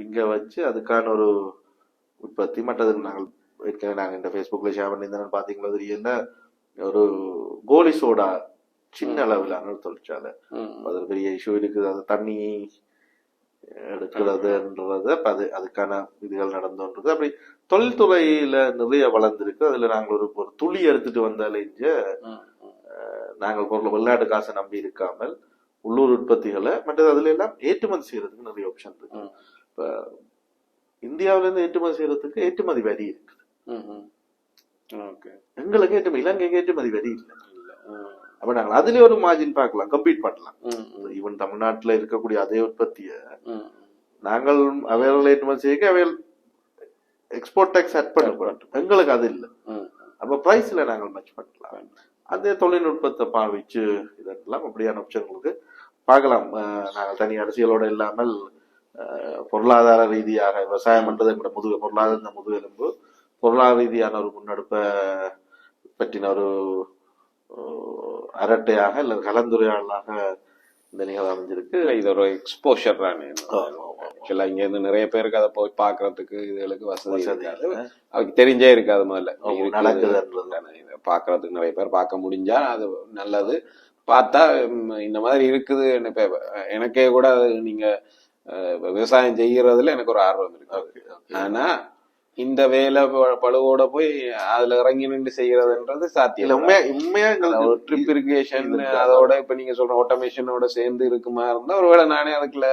இங்க அதுக்கான ஒரு உற்பத்தி மற்றது நாங்கள் இந்த ஃபேஸ்புக்ல ஷேர் பண்ணியிருந்தேன். பாத்தீங்களா தெரியல ஒரு கோலி சோடா சின்ன அளவிலான ஒரு தொழிற்சாலை. அது பெரிய இஷ்யூ இருக்குது. அது தண்ணி எடுக்கிறதுன்றது அதுக்கான இதுகள் நடந்துன்றது. அப்படி தொழில்துறையில நிறைய வளர்ந்துருக்கு. அதுல நாங்கள் ஒரு துளி எடுத்துட்டு வந்தாலே நாங்கள் பொருள் வெளிநாட்டு காசை நம்பி இருக்காமல் உள்ளூர் உற்பத்திகளை மற்றது அதுல எல்லாம் ஏற்றுமதி செய்யறதுக்கு நிறைய ஆப்ஷன் இருக்கு. இப்ப இந்தியாவில இருந்து ஏற்றுமதி செய்யறதுக்கு ஏற்றுமதி வரி இருக்குது. எங்களுக்கு இலங்கைக்கு ஏற்றுமதி வரி இல்லை. அப்ப நாங்கள் அதுல ஒரு மார்ஜின் பார்க்கலாம், கம்பீட் பண்ணலாம். ஈவன் தமிழ்நாட்டுல இருக்கக்கூடிய அதே உற்பத்திய நாங்கள் அவைகள் ஏற்றுமதி செய்ய அவைகள் எக்ஸ்போர்ட் டாக்ஸ் ஆட் பண்ண எங்களுக்கு அது இல்லை. அப்ப பிரைஸ்ல நாங்கள் மேட்ச் பண்ணலாம். அதே தொழில்நுட்பத்தை பாவிச்சு இதெல்லாம் அப்படியான ஆப்ஷன்களுக்கு பார்க்கலாம். நாங்கள் தனி அரசியலோட இல்லாமல் பொருளாதார ரீதியாக விவசாயம் பண்றது எங்களோட பொருளாதார முதுகெலும்பு பொருளாதார ரீதியான ஒரு முன்னெடுப்பை பற்றின ஒரு அரட்டையாக இல்ல கலந்துரையாடலாக இந்த நிகழ்வு அமைஞ்சிருக்கு.
இது ஒரு எக்ஸ்போஷர் தானே. ஆக்சுவலா இங்க இருந்து நிறைய பேருக்கு அதை போய் பாக்குறதுக்கு இதுகளுக்கு வசதி இருக்காது, அவருக்கு தெரிஞ்சே இருக்காது முதல்ல நடக்குது. பாக்குறதுக்கு நிறைய பேர் பார்க்க முடிஞ்சா அது நல்லது. பார்த்தா இந்த மாதிரி இருக்குது. எனக்கே கூட நீங்க விவசாயம் செய்யறதுல எனக்கு ஒரு ஆர்வம் இருக்கு. ஆனா இந்த வேலை பழுவோட போய் அதுல இறங்கி நின்று செய்யறதுன்றது சாத்தியம். ட்ரிப் இரிகேஷன் அதோட இப்ப நீங்க சொல்ற ஆட்டோமேஷனோட சேர்ந்து இருக்குமா இருந்தா ஒருவேளை நானே அதுக்குள்ள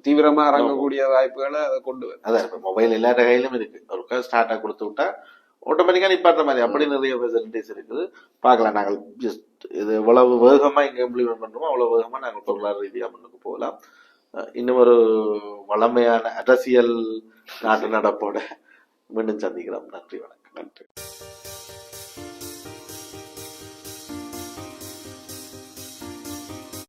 தீவிரமா இறங்கக்கூடிய வாய்ப்புகளை அதை கொண்டு வரும்.
அதான் மொபைல் எல்லா கையிலும் இருக்கு. ஒரு ஸ்டார்டா கொடுத்து விட்டா ஆட்டோமேட்டிக்கா நிப்பாட்ட மாதிரி அப்படி நிறைய ஃபெசிலிட்டிஸ் இருக்குது. பார்க்கலாம். நாங்கள் ஜஸ்ட் இது எவ்வளவு வேகமா இங்க இம்ப்ளிமெண்ட் பண்றோமோ அவ்வளவு வேகமா நாங்கள் பொருளாதார ரீதியா முன்னுக்கு போகலாம். இன்னும் ஒரு வளமையான அரசியல் நாட்டு நடப்போட மீண்டும் சந்திக்கிறோம். நன்றி, வணக்கம்.
நன்றி.